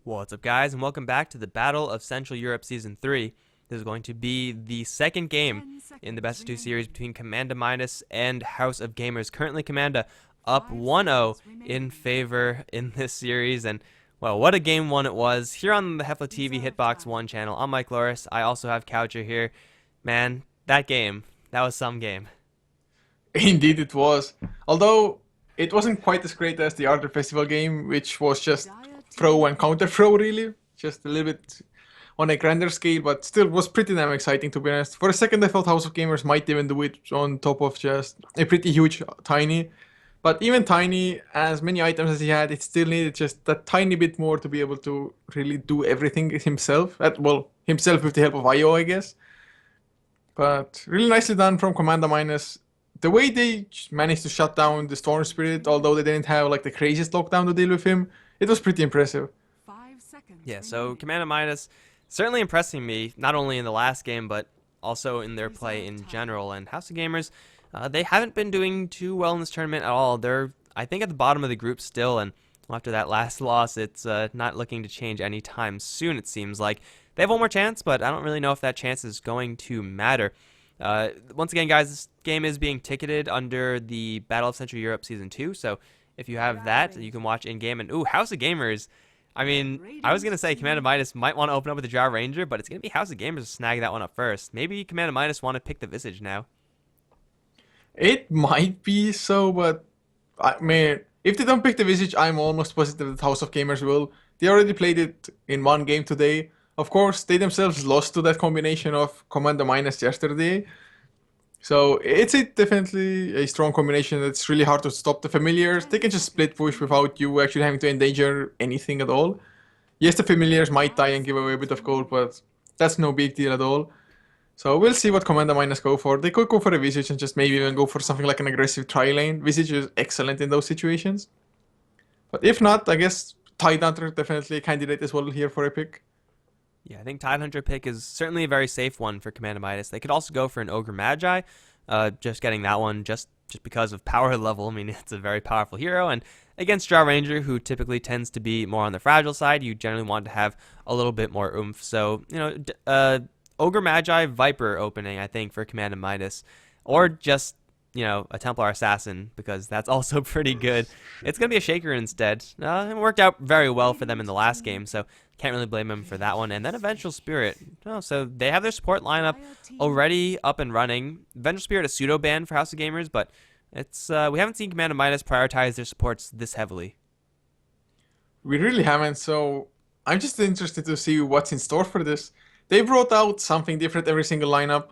What's up, guys, and welcome back to the Battle of Central Europe Season 3. This is going to be the second game in the best of 2 series between Commanda Minus and House of Gamers. Currently, Commanda up 1-0 in favor in this series, and, well, what a game one it was. Here on the HeflaTV Hitbox 1 channel, I'm Mike Loris. I also have Coucher here. Man, that was some game. Indeed it was. Although it wasn't quite as great as the Ardor Festival game, which was just throw and counter throw really. Just a little bit on a grander scale, but still was pretty damn exciting to be honest. For a second I thought House of Gamers might even do it on top of just a pretty huge Tiny. But even Tiny, as many items as he had, it still needed just that tiny bit more to be able to really do everything himself. Well, himself with the help of IO, I guess. But really nicely done from Commanda Minus. The way they managed to shut down the Storm Spirit, although they didn't have like the craziest lockdown to deal with him, it was pretty impressive. Yeah, so Commanda Minus certainly impressing me, not only in the last game, but also in their play in general. And House of Gamers, they haven't been doing too well in this tournament at all. They're, I think, at the bottom of the group still, and after that last loss, it's not looking to change anytime soon, it seems like. They have one more chance, but I don't really know if that chance is going to matter. Once again, guys, this game is being ticketed under the Battle of Central Europe Season 2, so if you have that, you can watch in-game. And, ooh, House of Gamers, I mean, I was going to say Commanda Minus might want to open up with the Drow Ranger, but it's going to be House of Gamers to snag that one up first. Maybe Commanda Minus want to pick the Visage now. It might be so, but I mean, if they don't pick the Visage, I'm almost positive that House of Gamers will. They already played it in one game today. Of course, they themselves lost to that combination of Commanda Minus yesterday. So it's definitely a strong combination. It's really hard to stop the familiars. They can just split push without you actually having to endanger anything at all. Yes, the familiars might die and give away a bit of gold, but that's no big deal at all. So we'll see what Commanda Minus go for. They could go for a Visage and just maybe even go for something like an aggressive tri-lane. Visage is excellent in those situations. But if not, I guess Tidehunter definitely a candidate as well here for a pick. Yeah, I think Tidehunter pick is certainly a very safe one for Commanda Minus. They could also go for an Ogre Magi, just getting that one just because of power level. I mean, it's a very powerful hero, and against Drow Ranger, who typically tends to be more on the fragile side, you generally want to have a little bit more oomph. So, you know, Ogre Magi Viper opening, I think, for Commanda Minus, or just, you know, a Templar Assassin, because that's also pretty good. It's going to be a Shaker instead. It worked out very well for them in the last game, so can't really blame them for that one. And then a Vengeful Spirit. Oh, so they have their support lineup already up and running. Vengeful Spirit is pseudo-banned for House of Gamers, but it's we haven't seen Commanda Minus prioritize their supports this heavily. We really haven't, so I'm just interested to see what's in store for this. They brought out something different every single lineup.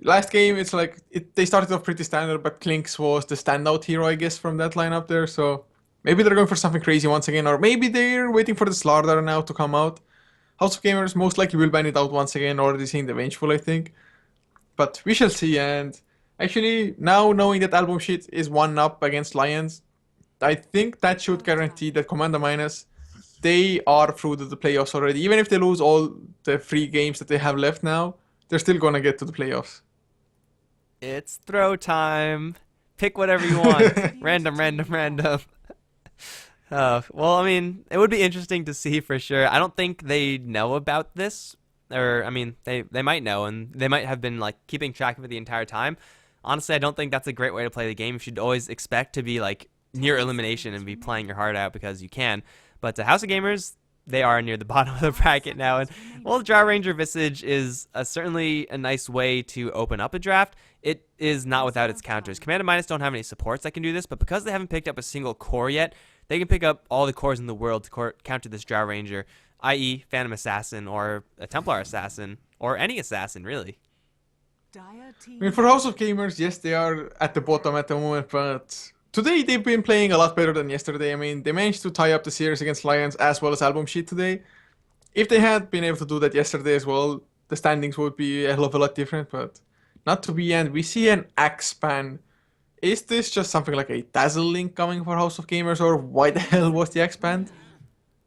Last game, it's like, they started off pretty standard, but Klinks was the standout hero, I guess, from that lineup there, so maybe they're going for something crazy once again, or maybe they're waiting for the Slardar now to come out. House of Gamers most likely will ban it out once again, already seeing the Vengeful, I think. But we shall see, and actually, now knowing that Album Sheet is 1-up against Lions, I think that should guarantee that Commanda Minus, they are through to the playoffs already. Even if they lose all the 3 games that they have left now, they're still gonna get to the playoffs. It's throw time. Pick whatever you want. Random. Well, I mean, it would be interesting to see for sure. I don't think they know about this, or I mean, they might know, and they might have been like keeping track of it the entire time. Honestly, I don't think that's a great way to play the game. You should always expect to be like near elimination and be playing your heart out because you can. But House of Gamers, they are near the bottom of the bracket now, and well, the Drow Ranger Visage is certainly a nice way to open up a draft. It is not without its counters. Commanda Minus don't have any supports that can do this, but because they haven't picked up a single core yet, they can pick up all the cores in the world to counter this Drow Ranger, i.e. Phantom Assassin, or a Templar Assassin, or any assassin, really. I mean, for House of Gamers, yes, they are at the bottom at the moment, but today they've been playing a lot better than yesterday. I mean, they managed to tie up the series against Lions as well as Album Sheet today. If they had been able to do that yesterday as well, the standings would be a hell of a lot different, but not to be. And we see an Axe ban. Is this just something like a Dazzle link coming for House of Gamers, or why the hell was the Axe banned?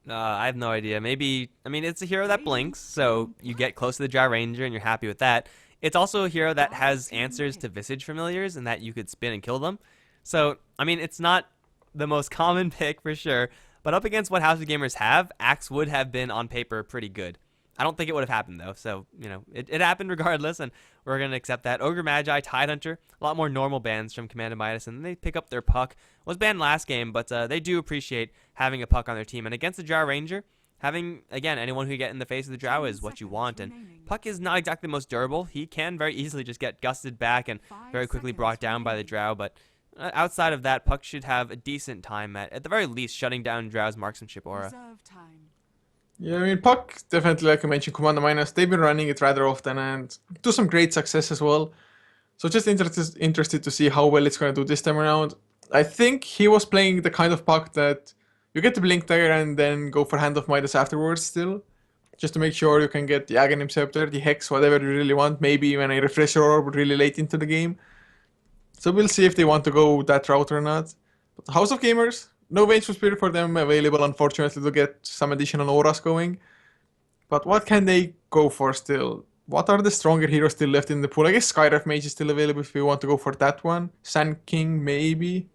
I have no idea. Maybe, I mean, it's a hero that blinks, so you get close to the Drow Ranger and you're happy with that. It's also a hero that has answers to Visage familiars and that you could spin and kill them. So, I mean, it's not the most common pick for sure, But up against what House of Gamers have, Axe would have been on paper pretty good. I don't think it would have happened though, so it happened regardless, and we're gonna accept that. Ogre Magi, Tidehunter, a lot more normal bans from Command and Midas, and they pick up their Puck. Was banned last game, but they do appreciate having a Puck on their team. And against the Drow Ranger, having again anyone who get in the face of the Drow is what you want. And Puck is not exactly the most durable. He can very easily just get gusted back and very quickly brought down by the Drow, but outside of that, Puck should have a decent time at the very least shutting down Drow's marksmanship aura. Yeah, I mean, Puck, definitely, like I mentioned, Commander Minus, they've been running it rather often and to some great success as well. So just interested to see how well it's going to do this time around. I think he was playing the kind of Puck that you get the Blink Dagger and then go for Hand of Midas afterwards still. Just to make sure you can get the Aghanim Scepter, the Hex, whatever you really want, maybe even a Refresher Orb really late into the game. So we'll see if they want to go that route or not. But House of Gamers, no Vengeful Spirit for them available, unfortunately, to get some additional auras going. But what can they go for still? What are the stronger heroes still left in the pool? I guess Skyref Mage is still available if you want to go for that one. Sand King, maybe.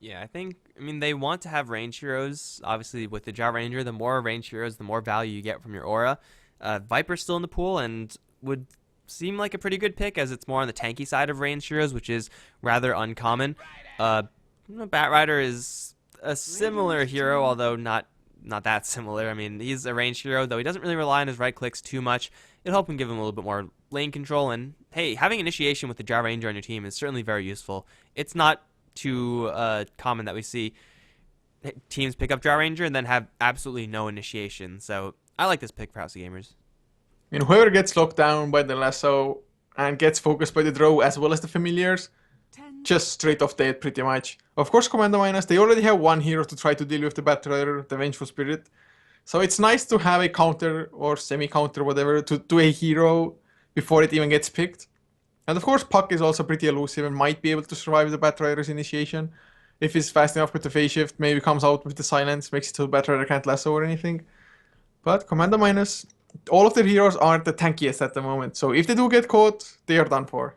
Yeah, I mean, they want to have range heroes. Obviously, with the Drow Ranger, the more range heroes, the more value you get from your aura. Viper's still in the pool and would seem like a pretty good pick as it's more on the tanky side of range heroes, which is rather uncommon. Batrider is a similar hero, although not that similar. I mean, he's a range hero, though he doesn't really rely on his right clicks too much. It'll help him give him a little bit more lane control, and hey, having initiation with the Drow Ranger on your team is certainly very useful. It's not too common that we see teams pick up Drow Ranger and then have absolutely no initiation, so I like this pick for House of Gamers. I mean, whoever gets locked down by the lasso and gets focused by the Drow as well as the familiars, just straight off dead pretty much. Of course, Commander Minus, they already have one hero to try to deal with the Batrider, the Vengeful Spirit. So it's nice to have a counter or semi-counter, whatever, to a hero before it even gets picked. And of course, Puck is also pretty elusive and might be able to survive the Batrider's initiation. If he's fast enough with the phase shift, maybe comes out with the silence, makes it so Batrider can't lasso or anything. But Commander Minus, all of their heroes aren't the tankiest at the moment. So if they do get caught, they are done for.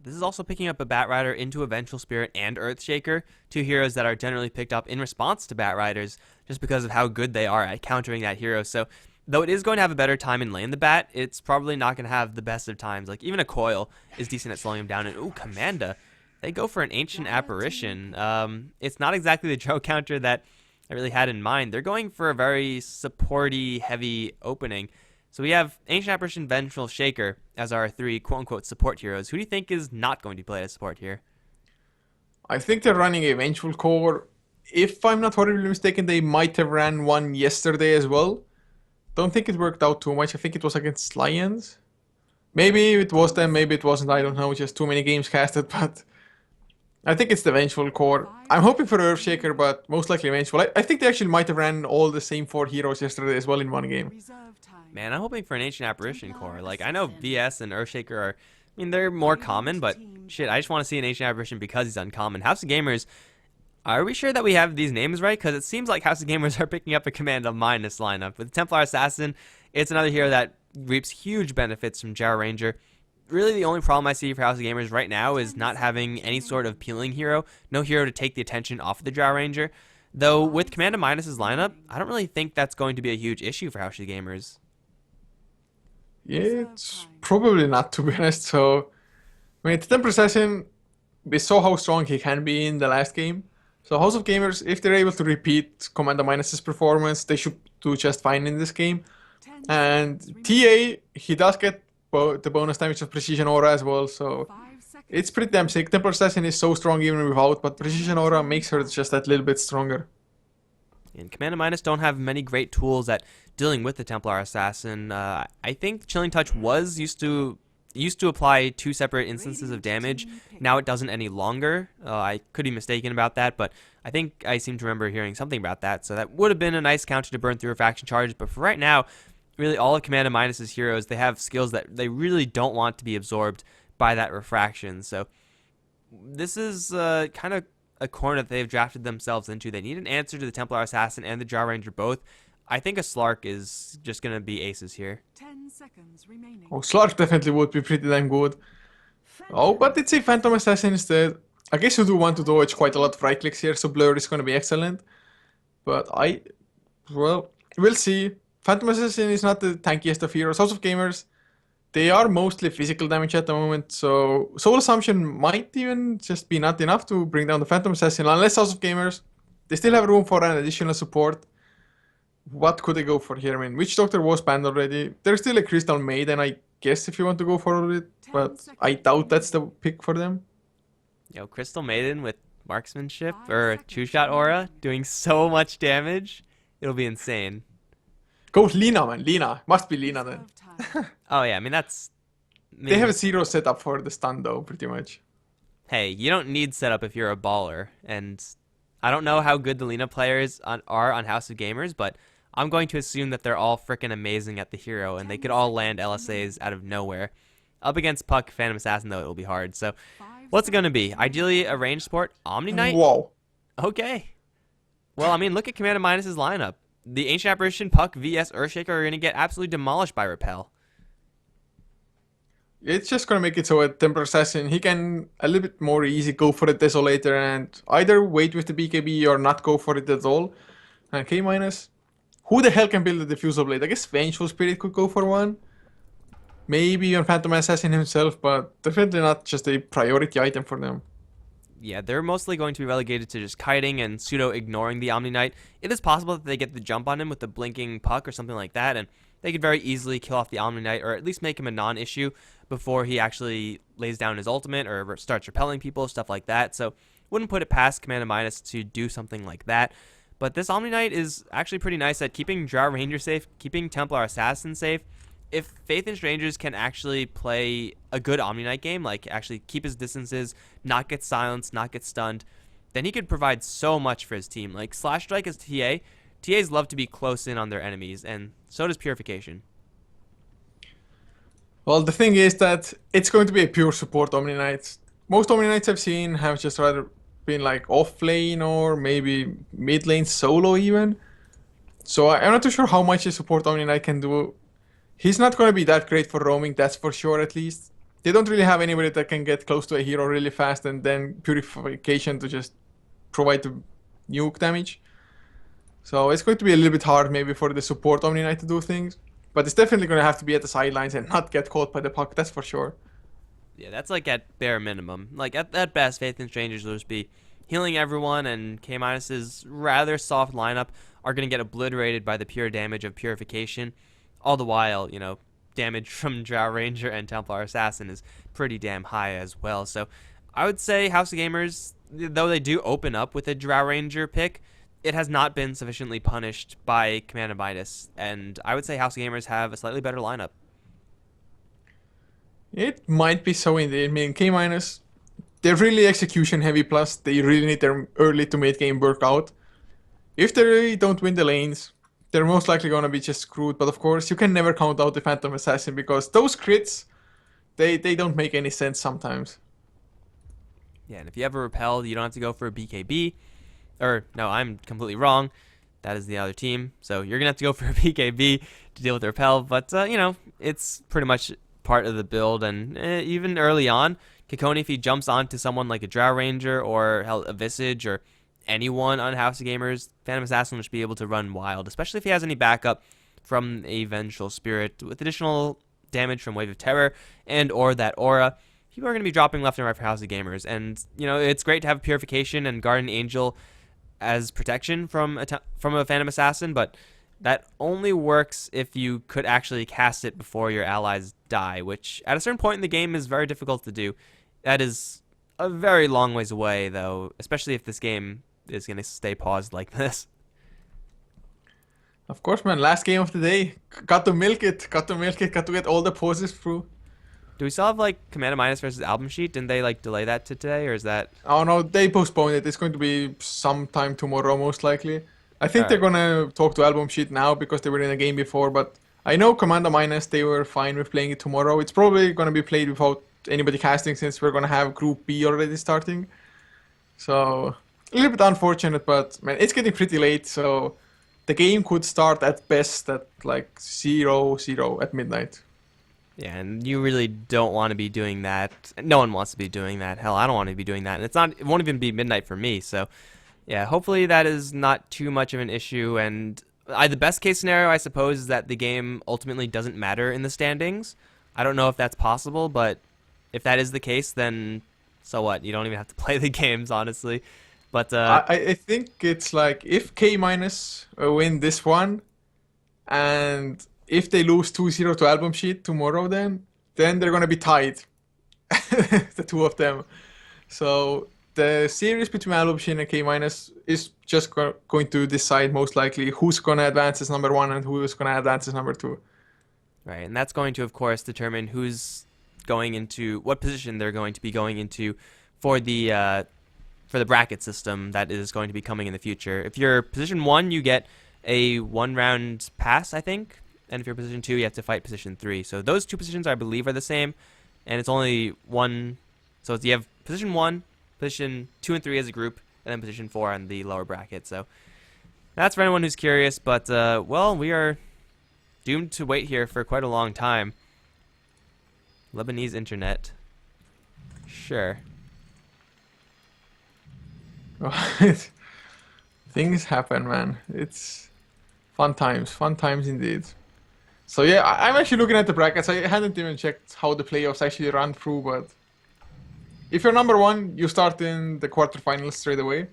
This is also picking up a Batrider into a Vengeful Spirit and Earthshaker, two heroes that are generally picked up in response to Batriders just because of how good they are at countering that hero. So though it is going to have a better time in lane the Bat, it's probably not going to have the best of times. Like even a Coil is decent at slowing him down. And ooh, Commanda, they go for an Ancient Apparition. It's not exactly the Drow counter that I really had in mind. They're going for a very supporty heavy opening. So we have Ancient Apparition, Vengeful Shaker as our three quote-unquote support heroes. Who do you think is not going to be played as support here? I think they're running a Vengeful Core. If I'm not horribly mistaken, they might have ran one yesterday as well. Don't think it worked out too much. I think it was against Lions. Maybe it was them, maybe it wasn't. I don't know. Just too many games casted, but I think it's the Vengeful Core. I'm hoping for Earthshaker, but most likely Vengeful. I think they actually might have ran all the same four heroes yesterday as well in one game. Man, I'm hoping for an Ancient Apparition core. Like, I know VS and Earthshaker are, I mean, they're more common, but shit, I just want to see an Ancient Apparition because he's uncommon. House of Gamers, are we sure that we have these names right? Because it seems like House of Gamers are picking up a Command of Minus lineup. With Templar Assassin, it's another hero that reaps huge benefits from Drow Ranger. Really, the only problem I see for House of Gamers right now is not having any sort of peeling hero. No hero to take the attention off of the Drow Ranger. Though, with Command of Minus's lineup, I don't really think that's going to be a huge issue for House of Gamers. Yeah, it's probably not, to be honest. So, I mean, the Templar Assassin, we saw how strong he can be in the last game. So, House of Gamers, if they're able to repeat Commander Minus's performance, they should do just fine in this game. And TA, he does get the bonus damage of Precision Aura as well, so it's pretty damn sick. Templar Assassin is so strong even without, but Precision Aura makes her just that little bit stronger. And Command of Minus don't have many great tools at dealing with the Templar Assassin. I think Chilling Touch was used to apply 2 separate instances of damage. Now it doesn't any longer. I could be mistaken about that, but I think I seem to remember hearing something about that. So that would have been a nice counter to burn through refraction charges. But for right now, really all of Command of Minus's heroes, they have skills that they really don't want to be absorbed by that refraction. So this is kind of a corner that they've drafted themselves into. They need an answer to the Templar Assassin and the Drow Ranger both. I think a Slark is just going to be aces here. 10 seconds remaining. Oh, Slark definitely would be pretty damn good. Oh, but it's a Phantom Assassin instead. I guess you do want to dodge quite a lot of right clicks here, so Blur is going to be excellent. But well, we'll see. Phantom Assassin is not the tankiest of heroes. House of Gamers, they are mostly physical damage at the moment, so Soul Assumption might even just be not enough to bring down the Phantom Assassin, unless House of Gamers, they still have room for an additional support. What could they go for here? I mean, Witch Doctor was banned already. There's still a Crystal Maiden, I guess, if you want to go for it, but I doubt that's the pick for them. Yo, Crystal Maiden with marksmanship or two shot aura doing so much damage. It'll be insane. Go with Lina, man. Lina. Must be Lina then. Oh yeah, I mean that's. They have a 0 setup for the stun though, pretty much. Hey, you don't need setup if you're a baller, and I don't know how good the Lina players are on House of Gamers, but I'm going to assume that they're all freaking amazing at the hero, and they could all land LSAs out of nowhere. Up against Puck, Phantom Assassin, though, it will be hard. So, what's it going to be? Ideally, a range sport, Omni Knight? Whoa. Okay. Well, I mean, look at Commander Minus's lineup. The Ancient Apparition, Puck, VS, Earthshaker are going to get absolutely demolished by Repel. It's just gonna make it so a Temper Assassin, he can a little bit more easy go for the Desolator and either wait with the BKB or not go for it at all. And K minus, who the hell can build a Diffusal Blade? I guess Vengeful Spirit could go for one. Maybe even Phantom Assassin himself, but definitely not just a priority item for them. Yeah, they're mostly going to be relegated to just kiting and pseudo ignoring the Omni Knight. It is possible that they get the jump on him with the blinking Puck or something like that, and they could very easily kill off the Omni Knight or at least make him a non-issue before he actually lays down his ultimate or starts repelling people, stuff like that. So wouldn't put it past Commander Minus to do something like that. But this Omni Knight is actually pretty nice at keeping Drow Ranger safe, keeping Templar Assassin safe. If Faith and Strangers can actually play a good Omni Knight game, like actually keep his distances, not get silenced, not get stunned, then he could provide so much for his team. Like Slash Strike as TA, TAs love to be close in on their enemies, and so does Purification. Well, the thing is that it's going to be a pure support Omni Knight. Most Omni Knights I've seen have just rather been like off lane or maybe mid lane solo even. So I'm not too sure how much a support Omni Knight can do. He's not going to be that great for roaming, that's for sure at least. They don't really have anybody that can get close to a hero really fast and then Purification to just provide the nuke damage. So it's going to be a little bit hard maybe for the support Omni Knight to do things. But it's definitely going to have to be at the sidelines and not get caught by the Puck, that's for sure. Yeah, that's like at bare minimum. Like at best, Faith and Strangers will just be healing everyone, and K Minus's rather soft lineup are going to get obliterated by the pure damage of Purification. All the while, you know, damage from Drow Ranger and Templar Assassin is pretty damn high as well. So I would say House of Gamers, though they do open up with a Drow Ranger pick, it has not been sufficiently punished by Commander Midas, and I would say House of Gamers have a slightly better lineup. It might be so indeed. I mean, K minus, they're really execution heavy, plus they really need their early to mid game work out. If they really don't win the lanes, they're most likely gonna be just screwed. But of course, you can never count out the Phantom Assassin because those crits, they don't make any sense sometimes. Yeah, and if you ever repel, you don't have to go for a BKB. Or, no, I'm completely wrong. That is the other team. So you're going to have to go for a BKB to deal with the repel. But, you know, it's pretty much part of the build. And even early on, Kikoni, if he jumps onto someone like a Drow Ranger or a Visage or anyone on House of Gamers, Phantom Assassin will just be able to run wild, especially if he has any backup from a Vengeful Spirit with additional damage from Wave of Terror and or that aura. People are going to be dropping left and right for House of Gamers. And, you know, it's great to have Purification and Guardian Angel as protection from a Phantom Assassin, but that only works if you could actually cast it before your allies die, which at a certain point in the game is very difficult to do. That is a very long ways away, though, especially if this game is going to stay paused like this. Of course, man. Last game of the day. Got to milk it. Got to milk it. Got to get all the poses through. Do we still have, like, Commander Minus versus Album Sheet? Didn't they, like, delay that to today, or is that... Oh, no. They postponed it. It's going to be sometime tomorrow, most likely. I think they're going to talk to Album Sheet now because they were in a game before, but I know Commander Minus, they were fine with playing it tomorrow. It's probably going to be played without anybody casting since we're going to have Group B already starting. So, a little bit unfortunate, but, man, it's getting pretty late, so the game could start at best at, like, 0-0 at midnight. Yeah, and you really don't want to be doing that. No one wants to be doing that. Hell, I don't want to be doing that. And it won't even be midnight for me, so Yeah, hopefully that is not too much of an issue. And the best case scenario, I suppose, is that the game ultimately doesn't matter in the standings. I don't know if that's possible, but if that is the case, then so what? You don't even have to play the games, honestly. But I think it's like if K minus win this one, and if they lose 2-0 to Album Sheet tomorrow, then they're gonna be tied, the two of them. So the series between Album Sheet and K minus is just going to decide most likely who's gonna advance as number one and who is gonna advance as number two. right, and that's going to, of course, determine who's going into what position they're going to be going into for the bracket system that is going to be coming in the future. If you're position 1, you get a 1-round pass, I think, and if you're position 2, you have to fight position 3. So those two positions, I believe, are the same, and it's only one. So you have position 1, position 2 and 3 as a group, and then position 4 on the lower bracket. So that's for anyone who's curious. But well, we are doomed to wait here for quite a long time. Lebanese internet. Sure. Things happen, man. It's fun times indeed. So yeah, I'm actually looking at the brackets. I hadn't even checked how the playoffs actually run through, but if you're number one, you start in the quarterfinals straight away.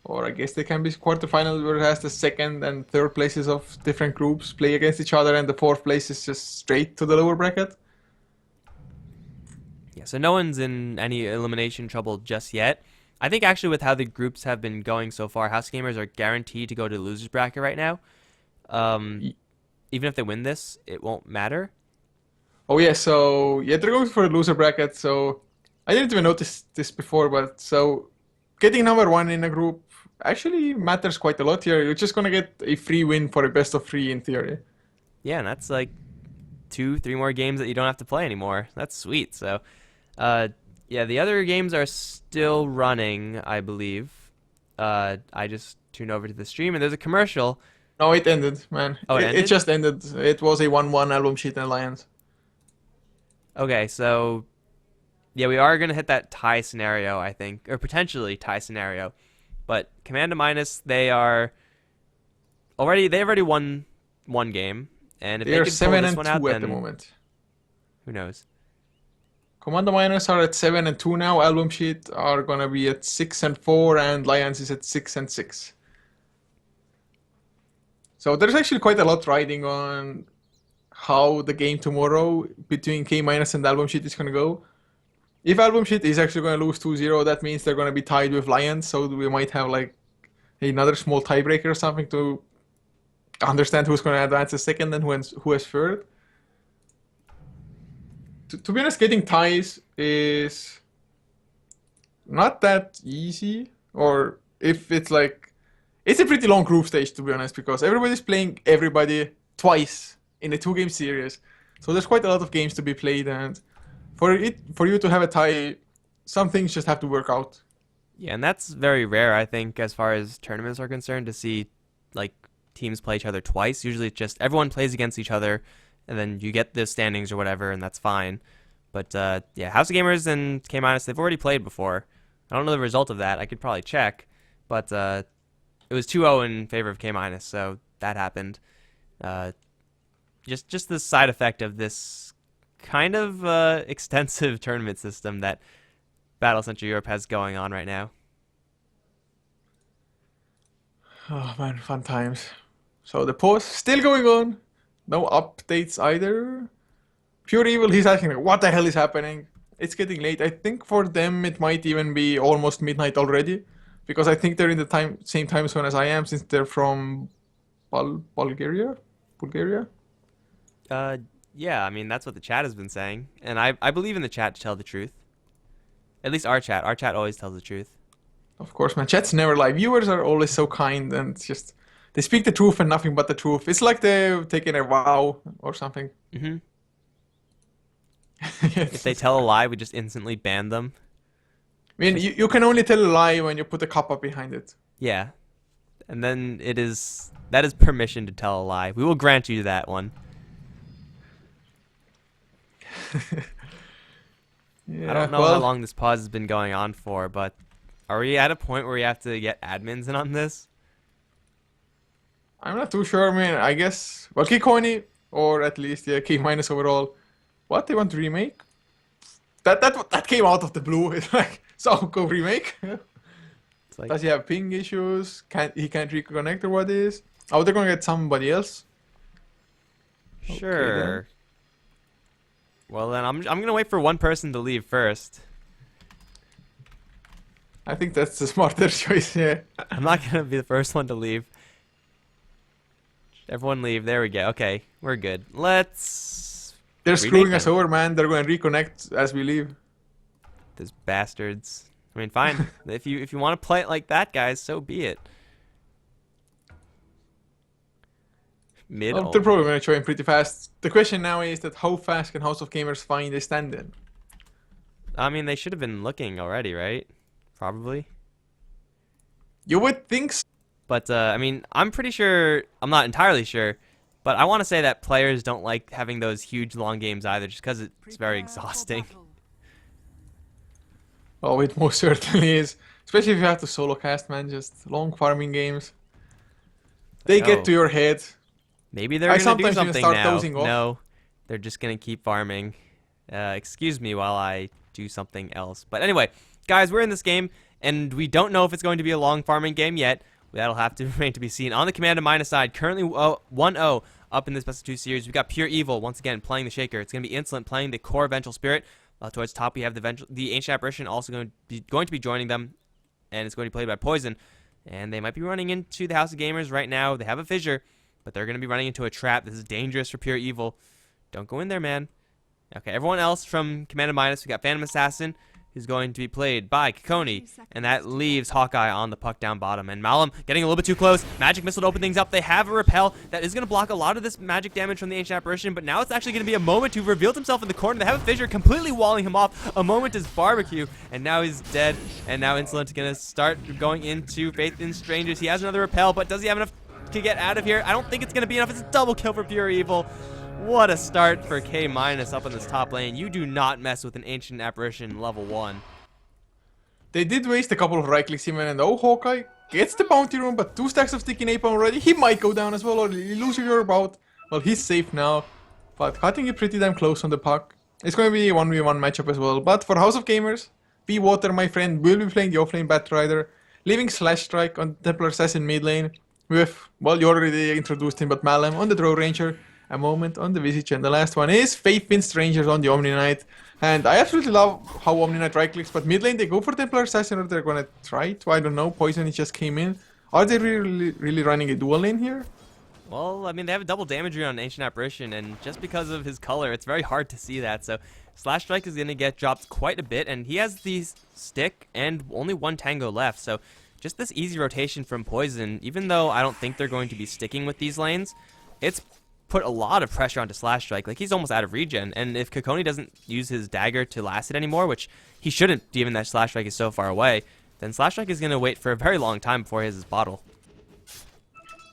Or I guess they can be quarterfinals, whereas the second and third places of different groups play against each other, and the fourth place is just straight to the lower bracket. Yeah, so no one's in any elimination trouble just yet. I think actually with how the groups have been going so far, House Gamers are guaranteed to go to losers bracket right now. Even if they win this, it won't matter. Oh yeah, so yeah, they're going for a loser bracket. So I didn't even notice this before, but so getting number one in a group actually matters quite a lot here. You're just gonna get a free win for a best of 3 in theory. Yeah, and that's like 2-3 more games that you don't have to play anymore. That's sweet. So, yeah, the other games are still running, I believe. I just tuned over to the stream, and there's a commercial. No, it ended, man. Oh, it It ended? just ended. It was a 1-1 Album Sheet and Alliance. Okay, so yeah, we are gonna hit that tie scenario, I think, or potentially tie scenario. But Command to Minus, they've already won one game, and if They they are can pull 7 this and one 2 out, at the then moment. who knows? Commando Miners are at 7 and 2 now. Album Sheet are gonna be at 6 and 4, and Lions is at 6 and 6. So there's actually quite a lot riding on how the game tomorrow between K minus and Album Sheet is gonna go. If Album Sheet is actually gonna lose 2-0, that means they're gonna be tied with Lions. So we might have like another small tiebreaker or something to understand who's gonna advance to second and who has third. To be honest, getting ties is not that easy. Or if it's like, it's a pretty long group stage to be honest, because everybody's playing everybody twice in a 2-game series. So there's quite a lot of games to be played, and for you to have a tie, some things just have to work out. Yeah, and that's very rare, I think, as far as tournaments are concerned, to see like teams play each other twice. Usually, it's just everyone plays against each other, and then you get the standings or whatever, and that's fine. But yeah, House of Gamers and K Minus, they've already played before. I don't know the result of that. I could probably check, but it was 2-0 in favor of K Minus, so that happened. Just the side effect of this kind of extensive tournament system that Battle Central Europe has going on right now. Oh man, fun times. So the post still going on. No updates either. Pure Evil, he's asking like, what the hell is happening? It's getting late. I think for them it might even be almost midnight already, because I think they're in the same time zone as I am, since they're from Bulgaria. Bulgaria. Yeah, I mean that's what the chat has been saying, and I believe in the chat to tell the truth. At least our chat. Our chat always tells the truth. Of course, man. Chat's never lie. Viewers are always so kind, and just they speak the truth and nothing but the truth. It's like they're taking a vow or something. Hmm. Yes. If they tell a lie, we just instantly ban them. I mean, you can only tell a lie when you put a kappa behind it. Yeah, and then that is permission to tell a lie. We will grant you that one. Yeah, I don't know how long this pause has been going on for, but Are we at a point where we have to get admins in on this? I'm not too sure, man. I guess. Well, Kikoni, or at least, yeah, K minus overall. What they want to remake? That came out of the blue. It's like, so go remake. It's like, Does he have ping issues? He can't reconnect or what is? Oh, they're gonna get somebody else. sure. Well, then I'm gonna wait for one person to leave first. I think that's the smarter choice. Yeah. I'm not gonna be the first one to leave. Everyone leave. There we go. Okay, we're good. Let's. They're remake screwing us them. over, man. They're gonna reconnect as we leave. Those bastards. I mean, fine. if you want to play it like that, guys, so be it. Mid. Well, they're probably gonna join pretty fast. The question now is that how fast can House of Gamers find a stand-in? I mean, they should have been looking already, right? Probably. You would think so. But I mean, I'm pretty sure. I'm not entirely sure, but I want to say that players don't like having those huge long games either, just because it's very Prepare for exhausting. battle. Oh, it most certainly is. Especially if you have to solo cast, man. Just long farming games. They Oh. get to your head. Maybe they're I gonna do sometimes even something start now. dozing off. No, they're just gonna keep farming. Excuse me while I do something else. But anyway, guys, we're in this game, and we don't know if it's going to be a long farming game yet. That'll have to remain to be seen. On the Command and Minus side, currently 1-0 up in this best of 2 series. We've got Pure Evil once again playing the Shaker. It's going to be Insolent playing the Core Vengeful Spirit. Towards top, we have the Ancient Apparition also going to be joining them, and it's going to be played by Poison. And they might be running into the House of Gamers right now. They have a fissure, but they're going to be running into a trap. This is dangerous for Pure Evil. Don't go in there, man. Okay, everyone else from Command and Minus, we got Phantom Assassin, who's going to be played by Kikoni, and that leaves Hawkeye on the puck down bottom. And Malum getting a little bit too close. Magic Missile to open things up. They have a repel that is going to block a lot of this magic damage from the Ancient Apparition, but now it's actually going to be a moment who revealed himself in the corner. They have a fissure completely walling him off. A moment is barbecue, and now he's dead. And now Insolent is going to start going into Faith in Strangers. He has another repel, but does he have enough to get out of here? I don't think it's going to be enough. It's a double kill for Pure Evil. What a start for K- up in this top lane. You do not mess with an Ancient Apparition level 1. They did waste a couple of right clicks even, and oh, Hawkeye gets the bounty room, but 2 stacks of sticky napalm already. He might go down as well, or lose your about. Well, he's safe now, but cutting it pretty damn close on the puck. It's going to be a 1v1 matchup as well. But for House of Gamers, B Water, my friend, will be playing the offlane Batrider, leaving Slash Strike on Templar Assassin mid lane with, well, you already introduced him, but Malum on the Draw Ranger, a moment on the Visage, and the last one is Faith in Strangers on the Omni Knight. And I absolutely love how Omni Knight right clicks, but mid lane they go for Templar Assassin, or they're gonna try to, I don't know. Poison, it just came in. Are they really running a dual lane here? Well, I mean, they have a double damage rune on Ancient Apparition, and just because of his color, it's very hard to see that. So Slash Strike is going to get dropped quite a bit, and he has the stick and only 1 tango left. So just this easy rotation from Poison, even though I don't think they're going to be sticking with these lanes, it's put a lot of pressure onto Slash Strike. Like, he's almost out of regen, and if Kikoni doesn't use his dagger to last it anymore, which he shouldn't given that Slash Strike is so far away, then Slash Strike is going to wait for a very long time before he has his bottle.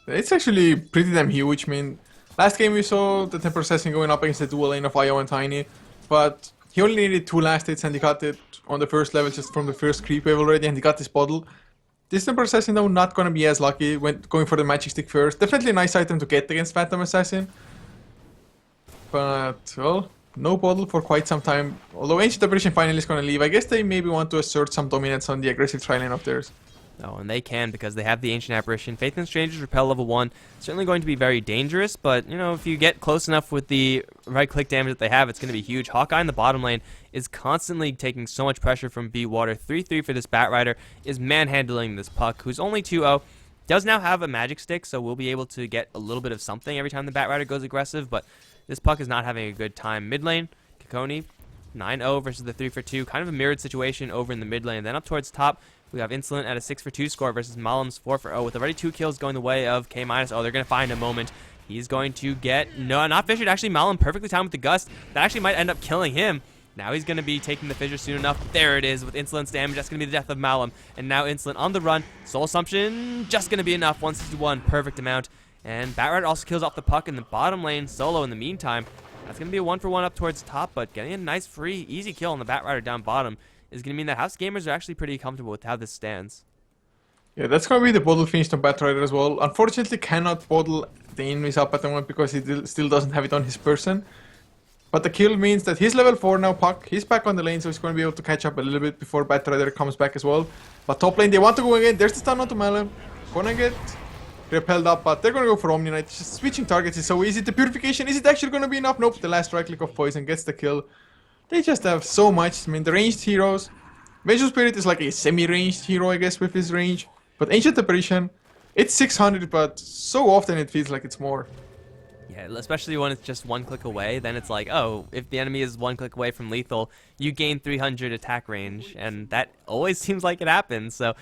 It's actually pretty damn huge. I mean, last game we saw the Templar Assassin going up against the dual lane of Io and Tiny, but he only needed 2 last hits and he got it on the first level just from the first creep wave already, and he got this bottle. This Templar Assassin though not gonna be as lucky when going for the magic stick first. Definitely a nice item to get against Phantom Assassin. But, well, no bottle for quite some time. Although Ancient Apparition finally is gonna leave, I guess they maybe want to assert some dominance on the aggressive tri-lane of theirs. Oh, and they can because they have the Ancient Apparition. Faith in Strangers Repel level 1. Certainly going to be very dangerous, but, you know, if you get close enough with the right-click damage that they have, it's going to be huge. Hawkeye in the bottom lane is constantly taking so much pressure from B Water. 3-3 for this Batrider is manhandling this puck, who's only 2-0. Does now have a magic stick, so we'll be able to get a little bit of something every time the Batrider goes aggressive, but this puck is not having a good time. Mid lane, Kikoni, 9-0 versus the 3-for-2. Kind of a mirrored situation over in the mid lane. Then up towards top, we have Insolent at a 6-for-2 score versus Malum's 4-for-0 with already 2 kills going the way of K-. Oh, they're going to find a moment. He's going to get... No, not fissured. Actually, Malum perfectly timed with the gust. That actually might end up killing him. Now he's going to be taking the fissure soon enough. There it is with Insolent's damage. That's going to be the death of Malum. And now Insolent on the run. Soul Assumption just going to be enough. 161, perfect amount. And Batrider also kills off the puck in the bottom lane solo in the meantime. That's going to be a 1-for-1 up towards top, but getting a nice free, easy kill on the Batrider down bottom is going to mean that House Gamers are actually pretty comfortable with how this stands. Yeah, that's gonna be the bottle finish on Batrider as well. Unfortunately, cannot bottle the enemies up at the moment because he still doesn't have it on his person. But the kill means that he's level 4 now, Puck. He's back on the lane, so he's going to be able to catch up a little bit before Batrider comes back as well. But top lane, they want to go again. There's the stun onto Malum. Gonna get repelled up, but they're gonna go for Omni Knight. Just switching targets is so easy. The purification, is it actually gonna be enough? Nope, the last right click of Poison gets the kill. They just have so much. I mean, the ranged heroes. Vengeful Spirit is like a semi-ranged hero, I guess, with his range. But Ancient Apparition, it's 600, but so often it feels like it's more. Yeah, especially when it's just one click away, then it's like, oh, if the enemy is one click away from lethal, you gain 300 attack range, and that always seems like it happens. So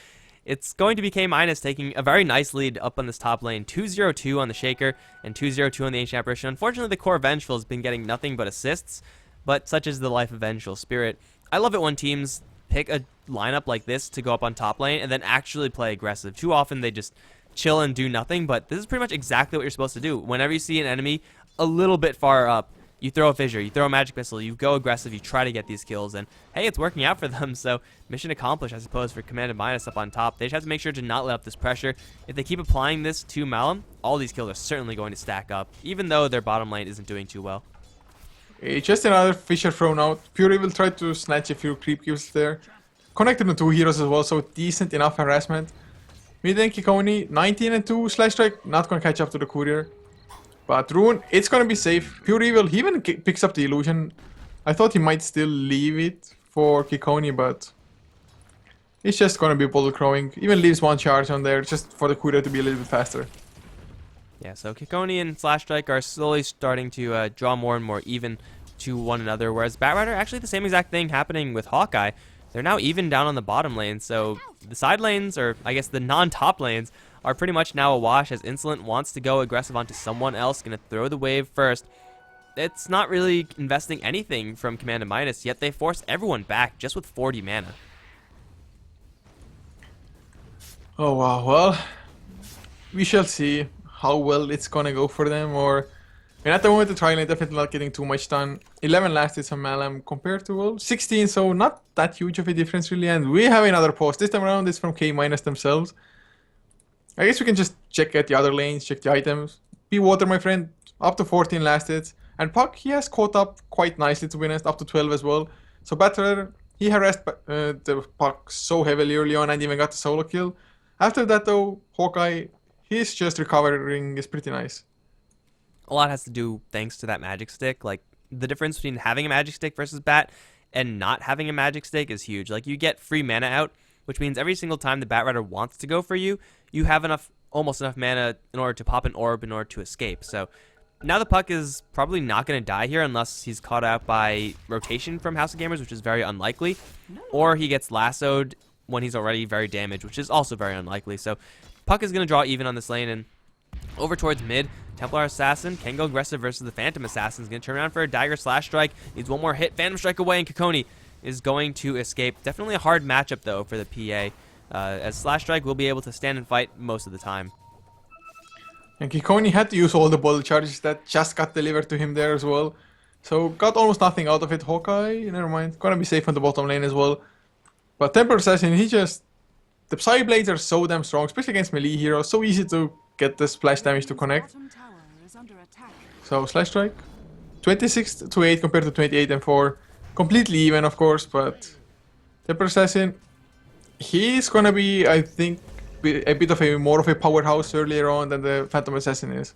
it's going to be K- taking a very nice lead up on this top lane, 2-0-2 on the Shaker and 2-0-2 on the Ancient Apparition. Unfortunately, the core Vengeful has been getting nothing but assists, but such is the life of Vengeful Spirit. I love it when teams pick a lineup like this to go up on top lane and then actually play aggressive. Too often they just chill and do nothing, but this is pretty much exactly what you're supposed to do. Whenever you see an enemy a little bit far up, you throw a fissure, you throw a magic missile, you go aggressive, you try to get these kills, and hey, it's working out for them, so mission accomplished, I suppose, for Command Minus up on top. They just have to make sure to not let up this pressure. If they keep applying this to Malum, all these kills are certainly going to stack up, even though their bottom lane isn't doing too well. Just another Fissure thrown out. Pure Evil tried to snatch a few creep kills there. Connected to 2 heroes as well, so decent enough harassment. Mid lane Kikoni, 19 and 2, Slash Strike, not gonna catch up to the Courier. But Rune, it's gonna be safe. Pure Evil, he even picks up the illusion. I thought he might still leave it for Kikoni, but it's just gonna be Bottle Crowing. Even leaves 1 charge on there, just for the Courier to be a little bit faster. Yeah, so Kikoni and Slash Strike are slowly starting to draw more and more even to one another, whereas Batrider, actually the same exact thing happening with Hawkeye. They're now even down on the bottom lane, so the side lanes, or I guess the non-top lanes, are pretty much now a wash as Insolent wants to go aggressive onto someone else, gonna throw the wave first. It's not really investing anything from Command Minus, yet they force everyone back just with 40 mana. Oh wow, well, we shall see how well it's gonna go for them, or... I mean, at the moment, the trial is definitely not getting too much done. 11 last hits on Malum compared to, well, 16, so not that huge of a difference, really. And we have another post. This time around, it's from K- themselves. I guess we can just check at the other lanes, check the items. Be Water, my friend, up to 14 last hits. And Puck, he has caught up quite nicely, to be honest, up to 12 as well. So Batrider, he harassed the Puck so heavily early on and even got the solo kill. After that, though, Hawkeye, he's just recovering is pretty nice. A lot has to do thanks to that magic stick. Like, the difference between having a magic stick versus Bat and not having a magic stick is huge. Like, you get free mana out, which means every single time the Batrider wants to go for you, you have almost enough mana in order to pop an orb in order to escape. So now the Puck is probably not going to die here unless he's caught out by rotation from House of Gamers, which is very unlikely, or he gets lassoed when he's already very damaged, which is also very unlikely. So Puck is going to draw even on this lane, and over towards mid, Templar Assassin can go aggressive versus the Phantom Assassin. Is going to turn around for a Dagger Slash Strike. Needs one more hit. Phantom Strike away, and Kikoni is going to escape. Definitely a hard matchup, though, for the PA, as Slash Strike will be able to stand and fight most of the time. And Kikoni had to use all the bottle charges that just got delivered to him there as well. So got almost nothing out of it. Hawkeye, never mind. Gonna be safe on the bottom lane as well. But Templar Assassin, he just... The Psy Blades are so damn strong, especially against melee heroes. So easy to get the splash damage to connect. So Slash Strike, 26 to 8 compared to 28 and 4. Completely even, of course, but Templar Assassin, he's gonna be, I think, a bit of a more of a powerhouse earlier on than the Phantom Assassin is.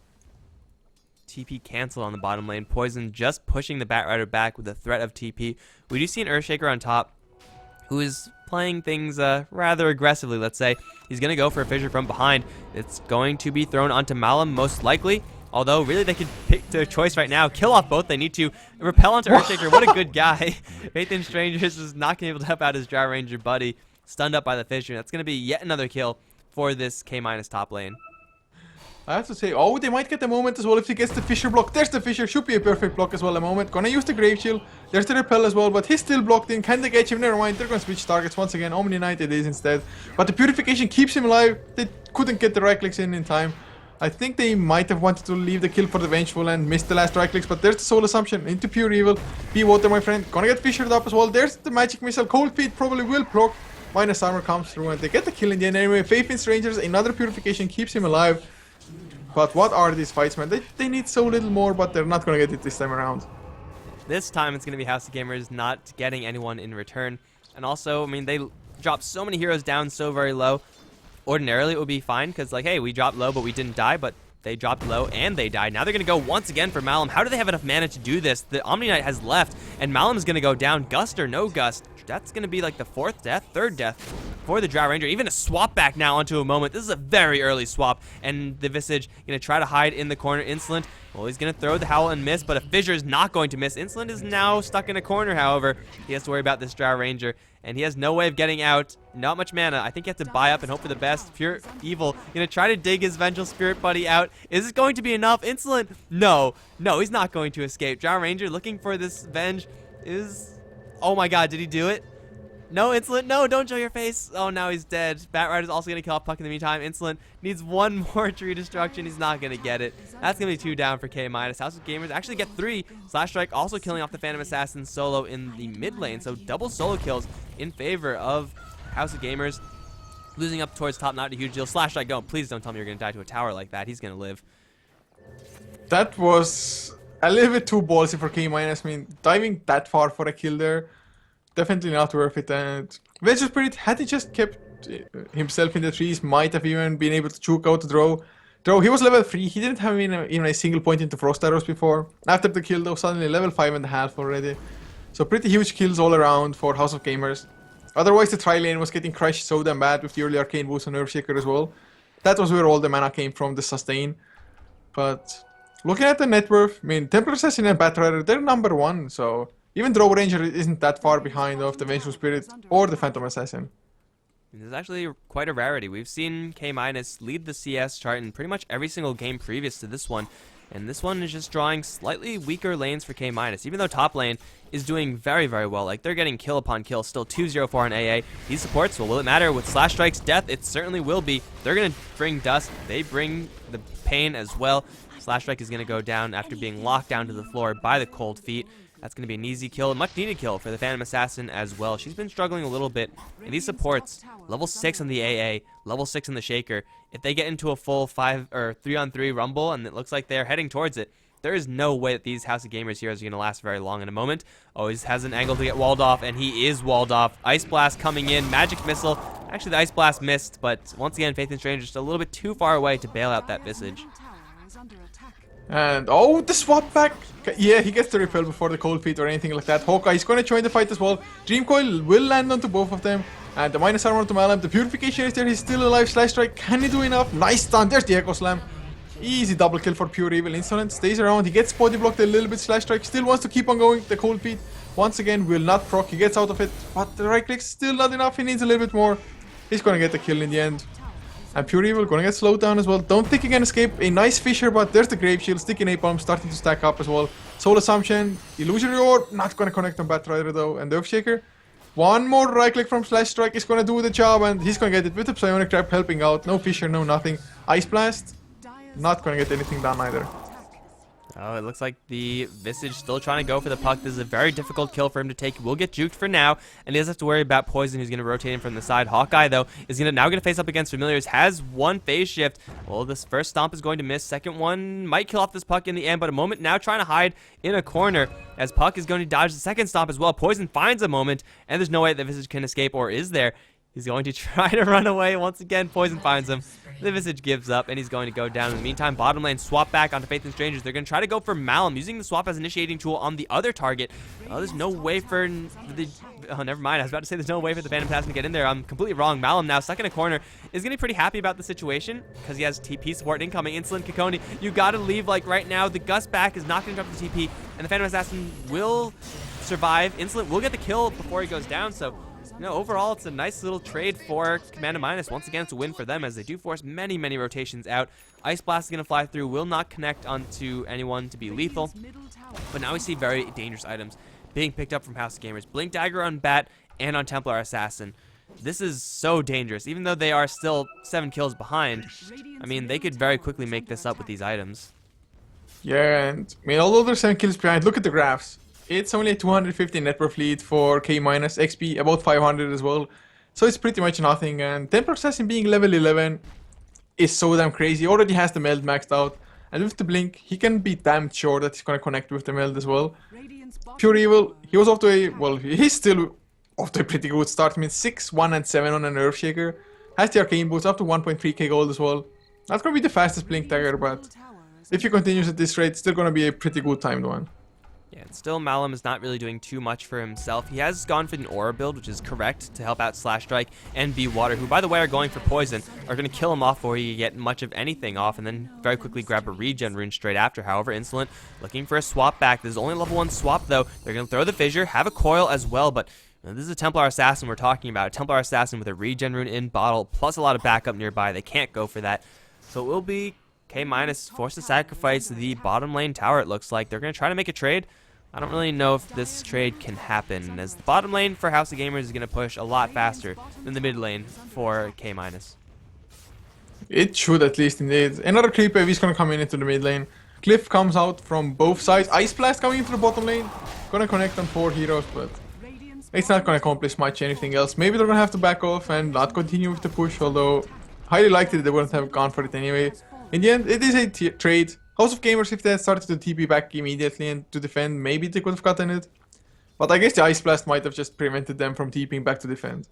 TP canceled on the bottom lane. Poison just pushing the Batrider back with the threat of TP. We do see an Earthshaker on top, who is playing things rather aggressively, let's say. He's going to go for a fissure from behind. It's going to be thrown onto Malum, most likely. Although, really, they could pick their choice right now. Kill off both. They need to repel onto Earthshaker. What a good guy. Nathan Strangers is not going to be able to help out his Drow Ranger buddy. Stunned up by the fissure. That's going to be yet another kill for this K- top lane. I have to say, oh, they might get the moment as well if he gets the fissure block. There's the fissure, should be a perfect block as well. A moment. Gonna use the Grave Shield. There's the repel as well, but he's still blocked in. Can they catch him? Never mind. They're gonna switch targets once again. Omni Knight it is instead. But the purification keeps him alive. They couldn't get the right clicks in time. I think they might have wanted to leave the kill for the Vengeful and missed the last right clicks, but there's the Soul Assumption into Pure Evil. Be Water, my friend. Gonna get fissured up as well. There's the Magic Missile. Cold Feet probably will proc. Minus Armor comes through and they get the kill in the end anyway. Faith in Strangers, another Purification keeps him alive. But what are these fights, man? They need so little more, but they're not gonna get it this time around. This time it's going to be House of Gamers not getting anyone in return. And also, I mean, they dropped so many heroes down so very low. Ordinarily it would be fine because, like, hey, we dropped low but we didn't die, but they dropped low and they died. Now they're going to go once again for Malum. How do they have enough mana to do this? The Omni Knight has left and Malum is going to go down. Gust or no Gust, that's going to be like the third death for the Drow Ranger. Even a swap back now onto a moment. This is a very early swap, and the Visage going to try to hide in the corner. Insolent, well, he's going to throw the Howl and miss, but a Fissure is not going to miss. Insolent is now stuck in a corner, however. He has to worry about this Drow Ranger, and he has no way of getting out. Not much mana. I think you have to buy up and hope for the best. Pure Evil going to try to dig his Vengeful Spirit buddy out. Is this going to be enough? Insolent, no, he's not going to escape. Drow Ranger looking for this Venge is... Oh my god, did he do it? No, Insolent, no, don't show your face. Oh, now he's dead. Bat Rider's also going to kill off Puck in the meantime. Insolent needs one more tree destruction. He's not going to get it. That's going to be 2 down for K-. House of Gamers actually get 3. Slash Strike also killing off the Phantom Assassin solo in the mid lane. So double solo kills in favor of House of Gamers. Losing up towards top, not a huge deal. Slash Strike, please don't tell me you're going to die to a tower like that. He's going to live. That was a little bit too ballsy for K-. I mean, diving that far for a kill there, definitely not worth it. And Vengeful Spirit, had he just kept himself in the trees, might have even been able to choke out the Drow. He was level 3. He didn't have even a single point into Frost Arrows before. After the kill, though, suddenly level 5.5 already. So pretty huge kills all around for House of Gamers. Otherwise, the tri-lane was getting crushed so damn bad with the early Arcane Boost on Earthshaker as well. That was where all the mana came from, the sustain. But looking at the net worth, I mean, Templar Assassin and Bat Rider, they're number 1, so... Even Drow Ranger isn't that far behind of the Vengeful Spirit or the Phantom Assassin. This is actually quite a rarity. We've seen K- lead the CS chart in pretty much every single game previous to this one. And this one is just drawing slightly weaker lanes for K-. Even though top lane is doing very, very well. Like, they're getting kill upon kill. Still 2-0-4 on AA. These supports, well, will it matter? With Slash Strike's death, it certainly will be. They're going to bring Dust. They bring the pain as well. Slash Strike is going to go down after being locked down to the floor by the Cold Feet. That's going to be an easy kill, a much needed kill for the Phantom Assassin as well. She's been struggling a little bit. And these supports, level 6 on the AA, level 6 on the Shaker, if they get into a full 5 or 3-on-3 rumble and it looks like they're heading towards it, there is no way that these House of Gamers heroes are going to last very long in a moment. Oh, he has an angle to get walled off, and he is walled off. Ice Blast coming in, Magic Missile. Actually, the Ice Blast missed, but once again, Faith and Stranger just a little bit too far away to bail out that Visage. And, oh, the swap back. Yeah, he gets the repel before the Cold Feet or anything like that. Hawkeye is going to join the fight as well. Dream Coil will land onto both of them. And the minus armor to Malum. The Purification is there. He's still alive. Slash Strike. Can he do enough? Nice stun. There's the Echo Slam. Easy double kill for Pure Evil. Insolent stays around. He gets body blocked a little bit. Slash Strike still wants to keep on going. The Cold Feet once again will not proc. He gets out of it. But the right click's still not enough. He needs a little bit more. He's going to get the kill in the end. And Pure Evil going to get slowed down as well. Don't think he can escape. A nice Fissure, but there's the Grave Shield. Sticky Napalm starting to stack up as well. Soul Assumption. Illusory Orb. Not going to connect on Bat Rider though. And the Earthshaker. One more right click from Slash Strike is going to do the job. And he's going to get it with the Psionic Trap helping out. No Fissure, no nothing. Ice Blast. Not going to get anything done either. Oh, it looks like the Visage still trying to go for the puck. This is a very difficult kill for him to take. He will get juked for now, and he doesn't have to worry about Poison, who's going to rotate him from the side. Hawkeye, though, is now going to face up against Familiars. Has one phase shift. Well, this first stomp is going to miss. Second one might kill off this puck in the end, but a moment now trying to hide in a corner as Puck is going to dodge the second stomp as well. Poison finds a moment, and there's no way that Visage can escape, or is there? He's going to try to run away once again. Poison finds him. The Visage gives up, and he's going to go down. In the meantime, bottom lane swap back onto Faith and Strangers. They're going to try to go for Malum, using the swap as initiating tool on the other target. Oh, there's no way for the... Oh, never mind. I was about to say there's no way for the Phantom Assassin to get in there. I'm completely wrong. Malum now stuck in a corner is going to be pretty happy about the situation because he has TP support incoming. Insolent Kikoni, you got to leave like right now. The Gust back is not going to drop the TP, and the Phantom Assassin will survive. Insolent will get the kill before he goes down, so... overall, it's a nice little trade for Command Minus. Once again, it's a win for them as they do force many, many rotations out. Ice Blast is going to fly through, will not connect onto anyone to be lethal. But now we see very dangerous items being picked up from House of Gamers. Blink Dagger on Bat and on Templar Assassin. This is so dangerous. Even though they are still 7 kills behind, I mean, they could very quickly make this up with these items. Yeah, and I mean, although they're 7 kills behind, look at the graphs. It's only a 250 net per fleet for K-, XP about 500 as well. So it's pretty much nothing, and Temple Assassin being level 11 is so damn crazy. He already has the meld maxed out, and with the blink, he can be damn sure that he's gonna connect with the meld as well. Pure Evil, he was off to a, well, he's still off to a pretty good start. I mean, 6, 1, and 7 on an Earthshaker. Has the Arcane Boots up to 1.3k gold as well. Not gonna be the fastest blink dagger, but if he continues at this rate, it's still gonna be a pretty good timed one. Yeah, and still Malum is not really doing too much for himself. He has gone for an Aura build, which is correct, to help out Slash Strike and Be Water, who, by the way, are going for Poison, are going to kill him off before he can get much of anything off, and then very quickly grab a Regen Rune straight after. However, Insolent looking for a swap back. This is only level 1 swap, though. They're going to throw the Fissure, have a Coil as well, but this is a Templar Assassin we're talking about. A Templar Assassin with a Regen Rune in bottle, plus a lot of backup nearby. They can't go for that. So it will be K- forced to sacrifice the bottom lane tower, it looks like. They're going to try to make a trade. I don't really know if this trade can happen, as the bottom lane for House of Gamers is going to push a lot faster than the mid lane for K-. It should, at least, indeed. Another creep wave is gonna come in into the mid lane. Cliff comes out from both sides. Ice Blast coming into the bottom lane. Gonna connect on 4 heroes, but it's not gonna accomplish much anything else. Maybe they're gonna have to back off and not continue with the push, although highly likely they wouldn't have gone for it anyway. In the end, it is a trade. House of Gamers, if they had started to TP back immediately and to defend, maybe they could have gotten it. But I guess the Ice Blast might have just prevented them from TPing back to defend.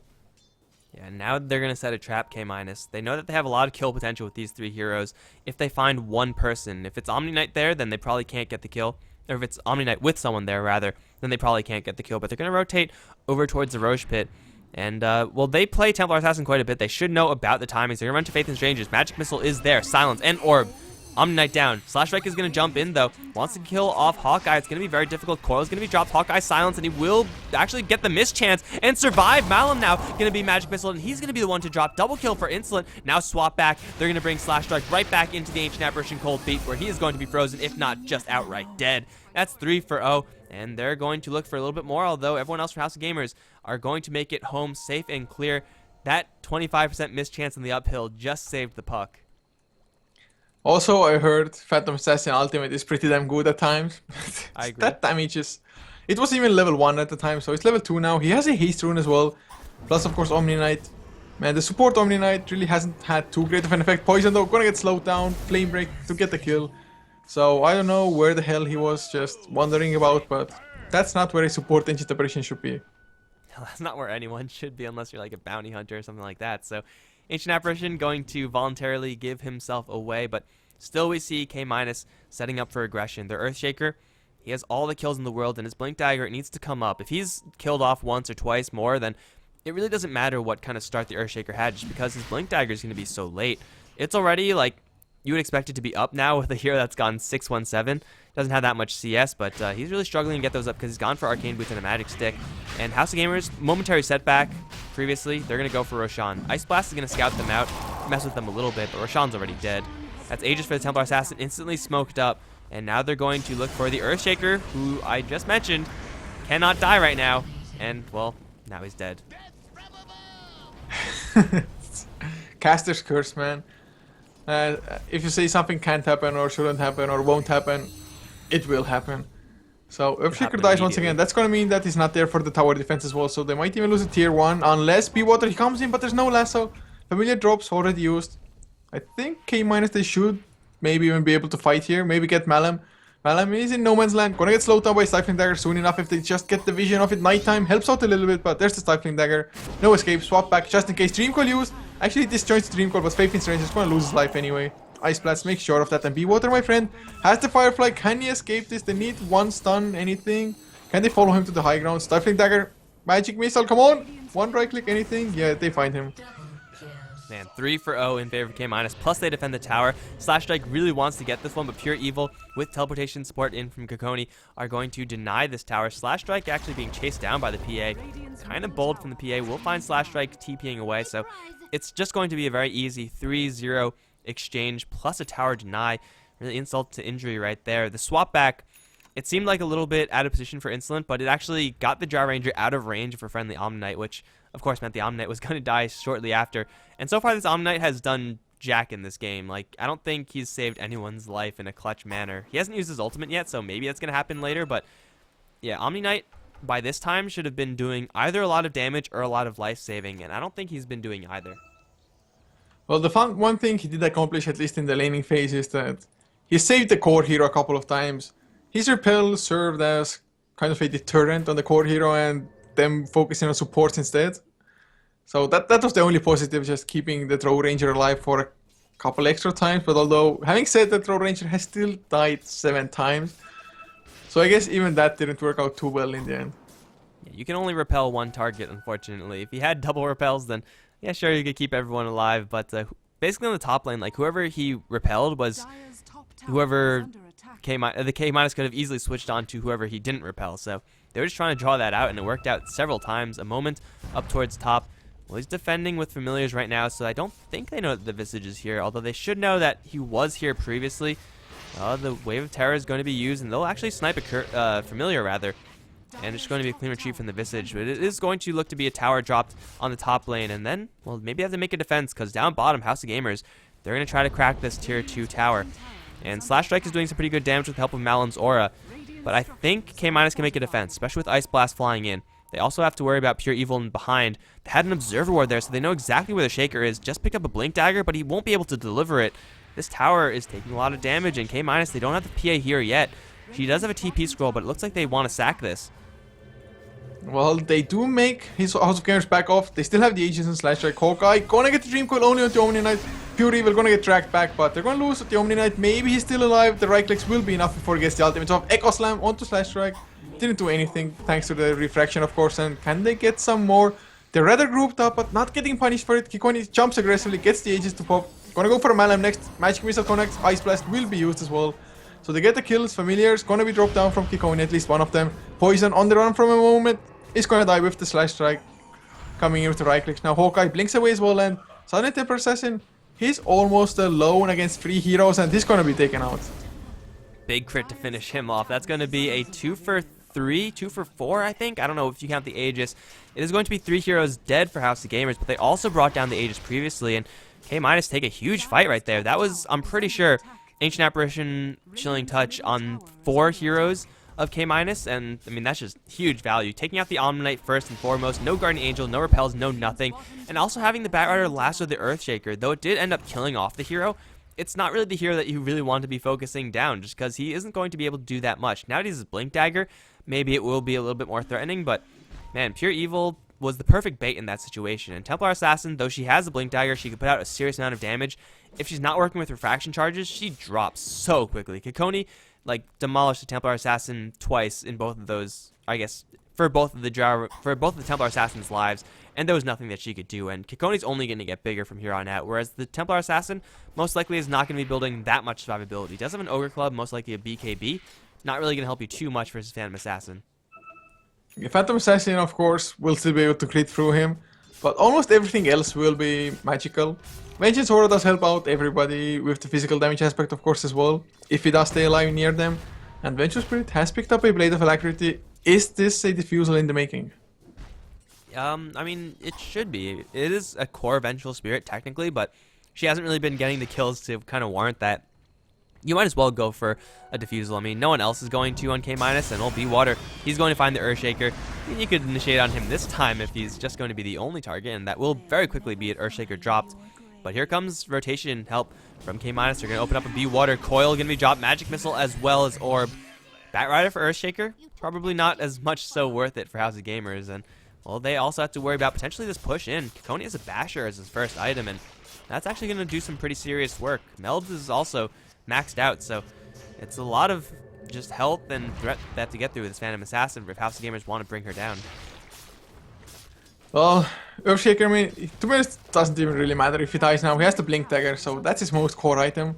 Yeah, now they're going to set a trap K-. They know that they have a lot of kill potential with these 3 heroes. If they find one person, if it's Omni Knight there, then they probably can't get the kill. Or if it's Omni Knight with someone there, rather, then they probably can't get the kill. But they're going to rotate over towards the Roche Pit. And, well, they play Templar Assassin quite a bit. They should know about the timings. They're going to run to Faith and Strangers. Magic Missile is there. Silence and Orb. Omni Knight down. Slash Strike is going to jump in, though. Wants to kill off Hawkeye. It's going to be very difficult. Coil is going to be dropped. Hawkeye silence, and he will actually get the miss chance and survive. Malum now going to be Magic Missile, and he's going to be the one to drop. Double kill for Insolent. Now swap back. They're going to bring Slash Strike right back into the Ancient Apparition Cold Feet, where he is going to be frozen, if not just outright dead. That's 3 for 0, and they're going to look for a little bit more, although everyone else from House of Gamers are going to make it home safe and clear. That 25% miss chance on the uphill just saved the puck. Also, I heard Phantom Assassin Ultimate is pretty damn good at times. I agree. That damage is... It was even level 1 at the time, so it's level 2 now. He has a Haste Rune as well. Plus, of course, Omni Knight. Man, the support Omni Knight really hasn't had too great of an effect. Poison, though, gonna get slowed down. Flame Break to get the kill. So, I don't know where the hell he was just wandering about, but that's not where a support Ancient Apparition should be. That's not where anyone should be unless you're like a bounty hunter or something like that. So Ancient Apparition going to voluntarily give himself away, but still we see K- setting up for aggression. Their Earthshaker, he has all the kills in the world, and his Blink Dagger, it needs to come up. If he's killed off once or twice more, then it really doesn't matter what kind of start the Earthshaker had, just because his Blink Dagger is going to be so late. It's already, like, you would expect it to be up now with a hero that's gone 617. Doesn't have that much CS, but he's really struggling to get those up because he's gone for Arcane Boots and a Magic Stick. And House of Gamers, momentary setback previously, they're going to go for Roshan. Ice Blast is going to scout them out, mess with them a little bit, but Roshan's already dead. That's Aegis for the Templar Assassin, instantly smoked up. And now they're going to look for the Earthshaker, who I just mentioned cannot die right now. And, well, now he's dead. Caster's Curse, man. If you say something can't happen or shouldn't happen or won't happen, it will happen. So Earthshaker dies once again. That's gonna mean that he's not there for the tower defense as well. So they might even lose a tier 1 unless Be Water he comes in, but there's no lasso. Familiar drops already used. I think K- they should maybe even be able to fight here. Maybe get Malum. Malum is in no man's land. Gonna get slowed down by Stifling Dagger soon enough if they just get the vision of it. Nighttime helps out a little bit, but there's the Stifling Dagger. No escape. Swap back just in case. Dream Coil used. Actually, disjoints the Dream Coil, but Faith in Strange is gonna lose his life anyway. Ice Blast, make sure of that. And Be Water, my friend, has the Firefly. Can he escape this? They need 1 stun, anything. Can they follow him to the high ground? Stifling Dagger. Magic Missile, come on. 1 right click, anything. Yeah, they find him. Man, 3 for 0 in favor of K-. Plus they defend the tower. Slash Strike really wants to get this one, but Pure Evil with teleportation support in from Kokoni are going to deny this tower. Slash Strike actually being chased down by the PA. Kind of bold from the PA. We'll find Slash Strike TPing away, so it's just going to be a very easy 3-0 exchange plus a tower deny. Really insult to injury right there. The swap back, it seemed like a little bit out of position for Insolent, but it actually got the Drow Ranger out of range for friendly Omni Knight, which of course meant the Omni Knight was going to die shortly after. And so far this Omni Knight has done jack in this game. Like, I don't think he's saved anyone's life in a clutch manner. He hasn't used his ultimate yet, so maybe that's going to happen later, but yeah, Omni Knight by this time should have been doing either a lot of damage or a lot of life saving, and I don't think he's been doing either. Well, the one thing he did accomplish, at least in the laning phase, is that he saved the core hero a couple of times. His repel served as kind of a deterrent on the core hero and them focusing on supports instead. So that was the only positive, just keeping the throw ranger alive for a couple extra times. But although, having said that, throw ranger has still died 7 times. So I guess even that didn't work out too well in the end. Yeah, you can only repel one target, unfortunately. If you had double repels, then yeah, sure, you could keep everyone alive. But basically on the top lane, like whoever he repelled was whoever the K minus could have easily switched on to whoever he didn't repel. So they were just trying to draw that out, and it worked out several times. A moment up towards top. Well, he's defending with familiars right now, so I don't think they know that the Visage is here, although they should know that he was here previously. The Wave of Terror is going to be used, and they'll actually snipe a familiar, rather. And it's going to be a clean retreat from the Visage, but it is going to look to be a tower dropped on the top lane, and then, well, maybe they have to make a defense, because down bottom, House of Gamers, they're going to try to crack this tier 2 tower. And Slash Strike is doing some pretty good damage with the help of Malin's Aura, but I think K- can make a defense, especially with Ice Blast flying in. They also have to worry about Pure Evil in behind. They had an Observer Ward there, so they know exactly where the Shaker is. Just pick up a Blink Dagger, but he won't be able to deliver it. This tower is taking a lot of damage, and K-, they don't have the PA here yet. She does have a TP scroll, but it looks like they want to sack this. Well, they do make his House of Gamers back off. They still have the Aegis and Slash Strike. Hawkeye gonna get the Dream Coil only on the Omni Knight. Pure Evil gonna get dragged back, but they're gonna lose at the Omni Knight. Maybe he's still alive. The right clicks will be enough before he gets the ultimate off. Echo Slam onto Slash Strike. Didn't do anything thanks to the refraction, of course. And can they get some more? They're rather grouped up, but not getting punished for it. Kikoni jumps aggressively, gets the Aegis to pop. Gonna go for a Malam next. Magic Missile connects. Ice Blast will be used as well. So they get the kills. Familiars gonna be dropped down from Kikoni, at least one of them. Poison on the run from a moment. Is gonna die with the Slash Strike. Coming in with the right clicks. Now Hawkeye blinks away as well, and Suddenly Temper Assassin, he's almost alone against 3 heroes, and he's gonna be taken out. Big crit to finish him off. That's going to be a 2 for 3, 2 for 4, I think. I don't know if you count the Aegis. It is going to be 3 heroes dead for House of Gamers, but they also brought down the Aegis previously, and K- take a huge fight right there. That was, I'm pretty sure, Ancient Apparition, Chilling Touch on 4 heroes of K-, and I mean, that's just huge value. Taking out the Omni Knight first and foremost, no Guardian Angel, no repels, no nothing, and also having the Batrider lasso the Earthshaker, though it did end up killing off the hero. It's not really the hero that you really want to be focusing down, just because he isn't going to be able to do that much. Now that he's Blink Dagger, maybe it will be a little bit more threatening, but man, Pure Evil was the perfect bait in that situation. And Templar Assassin, though she has a Blink Dagger, she could put out a serious amount of damage. If she's not working with refraction charges, she drops so quickly. Kikoni, like, demolished the Templar Assassin twice in both of those, I guess, for both of the Templar Assassin's lives, and there was nothing that she could do, and Kikoni's only going to get bigger from here on out, whereas the Templar Assassin most likely is not going to be building that much survivability. He does have an Ogre Club, most likely a BKB, not really going to help you too much versus Phantom Assassin. Phantom Assassin, of course, will still be able to crit through him, but almost everything else will be magical. Vengeance Aura does help out everybody with the physical damage aspect, of course, as well, if he does stay alive near them. And Venture Spirit has picked up a Blade of Alacrity. Is this a defusal in the making? I mean, it should be. It is a core Vengeful Spirit, technically, but she hasn't really been getting the kills to kind of warrant that. You might as well go for a defusal. I mean, no one else is going to on K-, and will be Water. He's going to find the Earthshaker. You could initiate on him this time if he's just going to be the only target, and that will very quickly be an Earthshaker dropped. But here comes rotation help from K-. They're going to open up a B-Water. Coil going to be dropped. Magic Missile as well as Orb. Batrider for Earthshaker? Probably not as much so worth it for House of Gamers. And, well, they also have to worry about potentially this push in. Kikoni has a Basher as his first item, and that's actually going to do some pretty serious work. Melds is also maxed out, so it's a lot of just health and threat they have to get through with this Phantom Assassin if House of Gamers want to bring her down. Well, Earthshaker, I mean, to be honest, doesn't even really matter if he dies now. He has the Blink Dagger, so that's his most core item.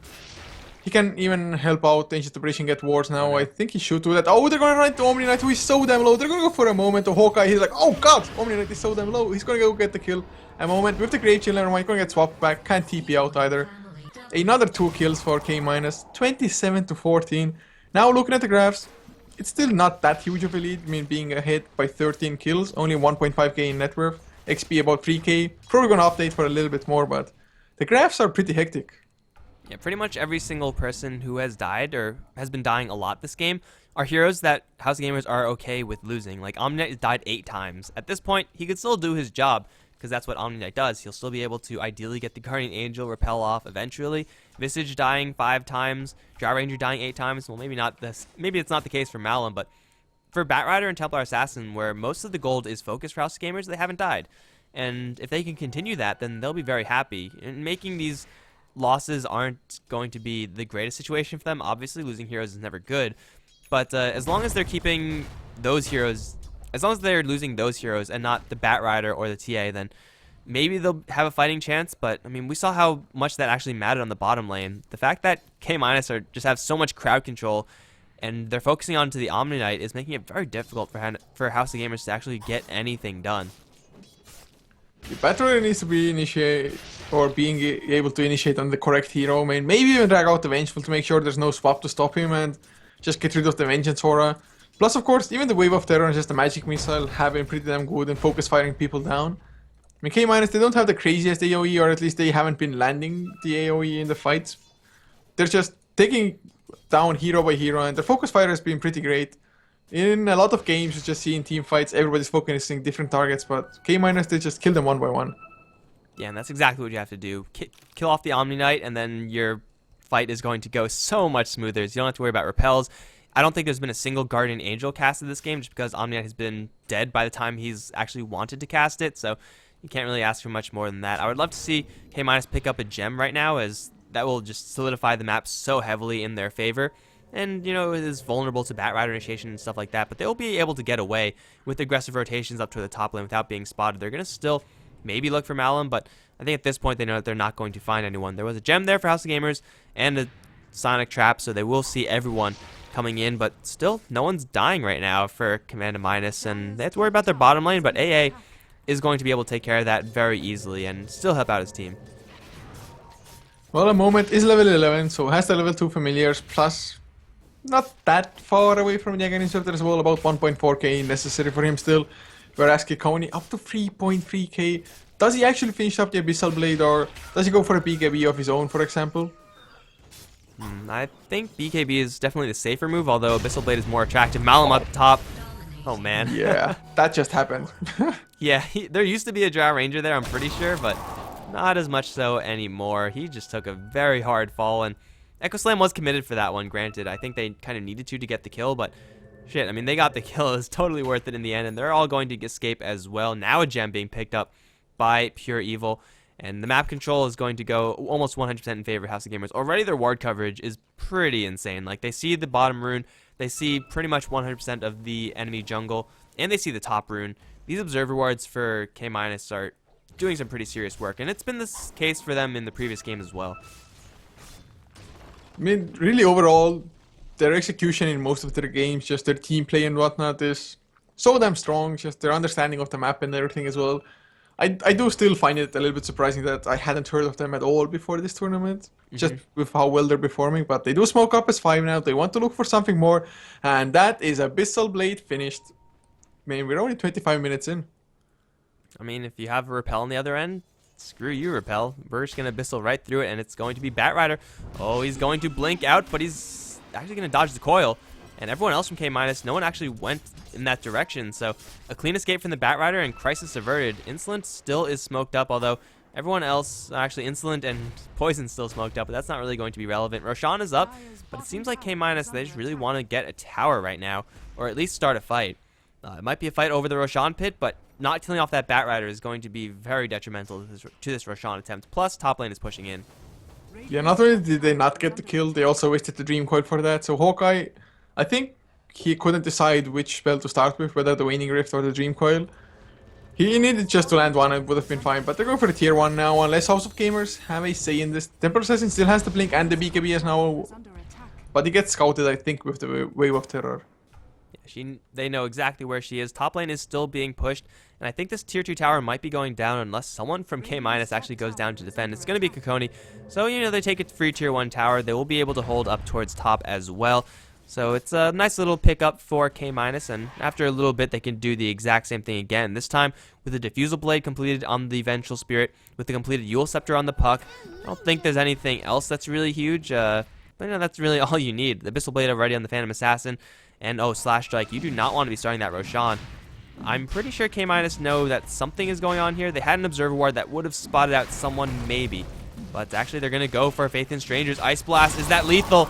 He can even help out Ancient Apparition get wards now. I think he should do that. Oh, they're gonna run into Omni Knight, who is so damn low. They're gonna go for a moment. Hawkeye, he's like, oh god, Omni Knight is so damn low. He's gonna go get the kill. A moment with the Grave Chill, never mind. Gonna get swapped back. Can't TP out either. Another 2 kills for K-, 27 to 14. Now looking at the graphs, it's still not that huge of a lead. I mean, being ahead by 13 kills, only 1.5k in net worth. XP about 3k. Probably gonna update for a little bit more, but the graphs are pretty hectic. Yeah, pretty much every single person who has died or has been dying a lot this game are heroes that House of Gamers are okay with losing. Like, Omniknight died 8 times. At this point, he could still do his job, because that's what Omniknight does. He'll still be able to ideally get the Guardian Angel, repel off eventually. Visage dying 5 times, Dry Ranger dying 8 times. Well, maybe not this. Maybe it's not the case for Malum, but for Batrider and Templar Assassin, where most of the gold is focused for House of Gamers, they haven't died. And if they can continue that, then they'll be very happy. And making these losses aren't going to be the greatest situation for them. Obviously, losing heroes is never good. But as long as they're keeping those heroes, as long as they're losing those heroes and not the Batrider or the TA, then maybe they'll have a fighting chance. But, I mean, we saw how much that actually mattered on the bottom lane. The fact that K- are just have so much crowd control and they're focusing on to the Omniknight is making it very difficult for House of Gamers to actually get anything done. The Batrider needs to be initiate or being able to initiate on the correct hero. I mean, maybe even drag out the Vengeful to make sure there's no swap to stop him and just get rid of the Vengeance Aura. Plus, of course, even the Wave of Terror and just the Magic Missile have been pretty damn good in focus firing people down. I mean, K-, they don't have the craziest AoE, or at least they haven't been landing the AoE in the fights. They're just taking down hero by hero, and their focus fire has been pretty great. In a lot of games, you just see in team fights, everybody's focusing different targets, but K-, they just kill them one by one. Yeah, and that's exactly what you have to do. Kill off the Omniknight, and then your fight is going to go so much smoother. So you don't have to worry about repels. I don't think there's been a single Guardian Angel casted this game, just because Omniknight has been dead by the time he's actually wanted to cast it, so you can't really ask for much more than that. I would love to see K- pick up a gem right now, as that will just solidify the map so heavily in their favor. And, you know, it is vulnerable to Batrider initiation and stuff like that, but they'll be able to get away with aggressive rotations up to the top lane without being spotted. They're going to still maybe look for Malum, but I think at this point they know that they're not going to find anyone. There was a gem there for House of Gamers and a Sonic Trap, so they will see everyone coming in, but still, no one's dying right now for Command Minus, and they have to worry about their bottom lane, but AA is going to be able to take care of that very easily and still help out his team. Well, a Moment is level 11, so has the level 2 familiars, plus not that far away from the Aghanim Disruptor as well, about 1.4k necessary for him still. Whereas Kikoni up to 3.3k. Does he actually finish up the Abyssal Blade, or does he go for a BKB of his own, for example? I think BKB is definitely the safer move, although Abyssal Blade is more attractive. Malum up top. Oh, man. Yeah, that just happened. Yeah, there used to be a Drow Ranger there, I'm pretty sure, but not as much so anymore. He just took a very hard fall, and Echo Slam was committed for that one, granted. I think they kind of needed to get the kill, but shit, I mean, they got the kill. It was totally worth it in the end, and they're all going to escape as well. Now a gem being picked up by Pure Evil, and the map control is going to go almost 100% in favor of House of Gamers. Already their ward coverage is pretty insane. Like, they see the bottom rune, they see pretty much 100% of the enemy jungle, and they see the top rune. These observer wards for K- are doing some pretty serious work, and it's been this case for them in the previous game as well. I mean, really overall, their execution in most of their games, just their team play and whatnot, is so damn strong. Just their understanding of the map and everything as well. I do still find it a little bit surprising that I hadn't heard of them at all before this tournament, just with how well they're performing. But they do smoke up as 5 now. They want to look for something more, and that is Abyssal Blade finished. I mean, we're only 25 minutes in. I mean, if you have a repel on the other end, screw you, repel. We're just going to Abyssal right through it, and it's going to be Batrider. Oh, he's going to blink out, but he's actually going to dodge the coil. And everyone else from K-, no one actually went in that direction. So a clean escape from the Batrider and crisis averted. Insolent still is smoked up, although everyone else, actually Insolent and Poison still smoked up, but that's not really going to be relevant. Roshan is up, but it seems like K-, they just really want to get a tower right now, or at least start a fight. It might be a fight over the Roshan pit, but not killing off that Batrider is going to be very detrimental to this Roshan attempt. Plus, top lane is pushing in. Yeah, not only did they not get the kill, they also wasted the Dream Coil for that. So Hawkeye, I think he couldn't decide which spell to start with, whether the Waning Rift or the Dream Coil. He needed just to land one, and it would have been fine. But they're going for the tier 1 now, unless House of Gamers have a say in this. Templar Assassin still has the Blink and the BKB as now, but he gets scouted, I think, with the Wave of Terror. They know exactly where she is. Top lane is still being pushed, and I think this tier 2 tower might be going down unless someone from K- actually goes down to defend. It's going to be Kikoni. So, you know, they take a free tier 1 tower. They will be able to hold up towards top as well. So it's a nice little pickup for K-, and after a little bit they can do the exact same thing again, this time with the Diffusal Blade completed on the Vengeful Spirit, with the completed Yule Scepter on the Puck. I don't think there's anything else that's really huge, but you know, that's really all you need. The Abyssal Blade already on the Phantom Assassin, and oh, Slash Strike, you do not want to be starting that Roshan. I'm pretty sure K- know that something is going on here. They had an Observer Ward that would have spotted out someone maybe, but actually they're going to go for Faith in Strangers. Ice Blast, is that lethal?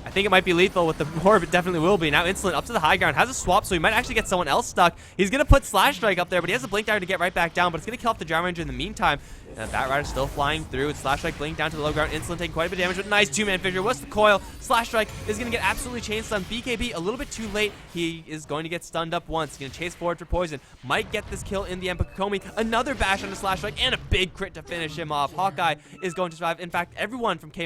I think it might be lethal with the orb. It definitely will be. Now Insolent up to the high ground. Has a swap, so he might actually get someone else stuck. He's going to put Slash Strike up there, but he has a Blink Dagger to get right back down, but it's going to kill off the Drow Ranger in the meantime. Bat Rider still flying through with Slash Strike Blink down to the low ground. Insolent taking quite a bit of damage, but nice two-man fissure. What's the coil? Slash Strike is going to get absolutely chain stunned. BKB a little bit too late. He is going to get stunned up once. He's going to chase forward for poison. Might get this kill in the end, but Kokomi, another bash on the Slash Strike, and a big crit to finish him off. Hawkeye is going to survive. In fact, everyone from K-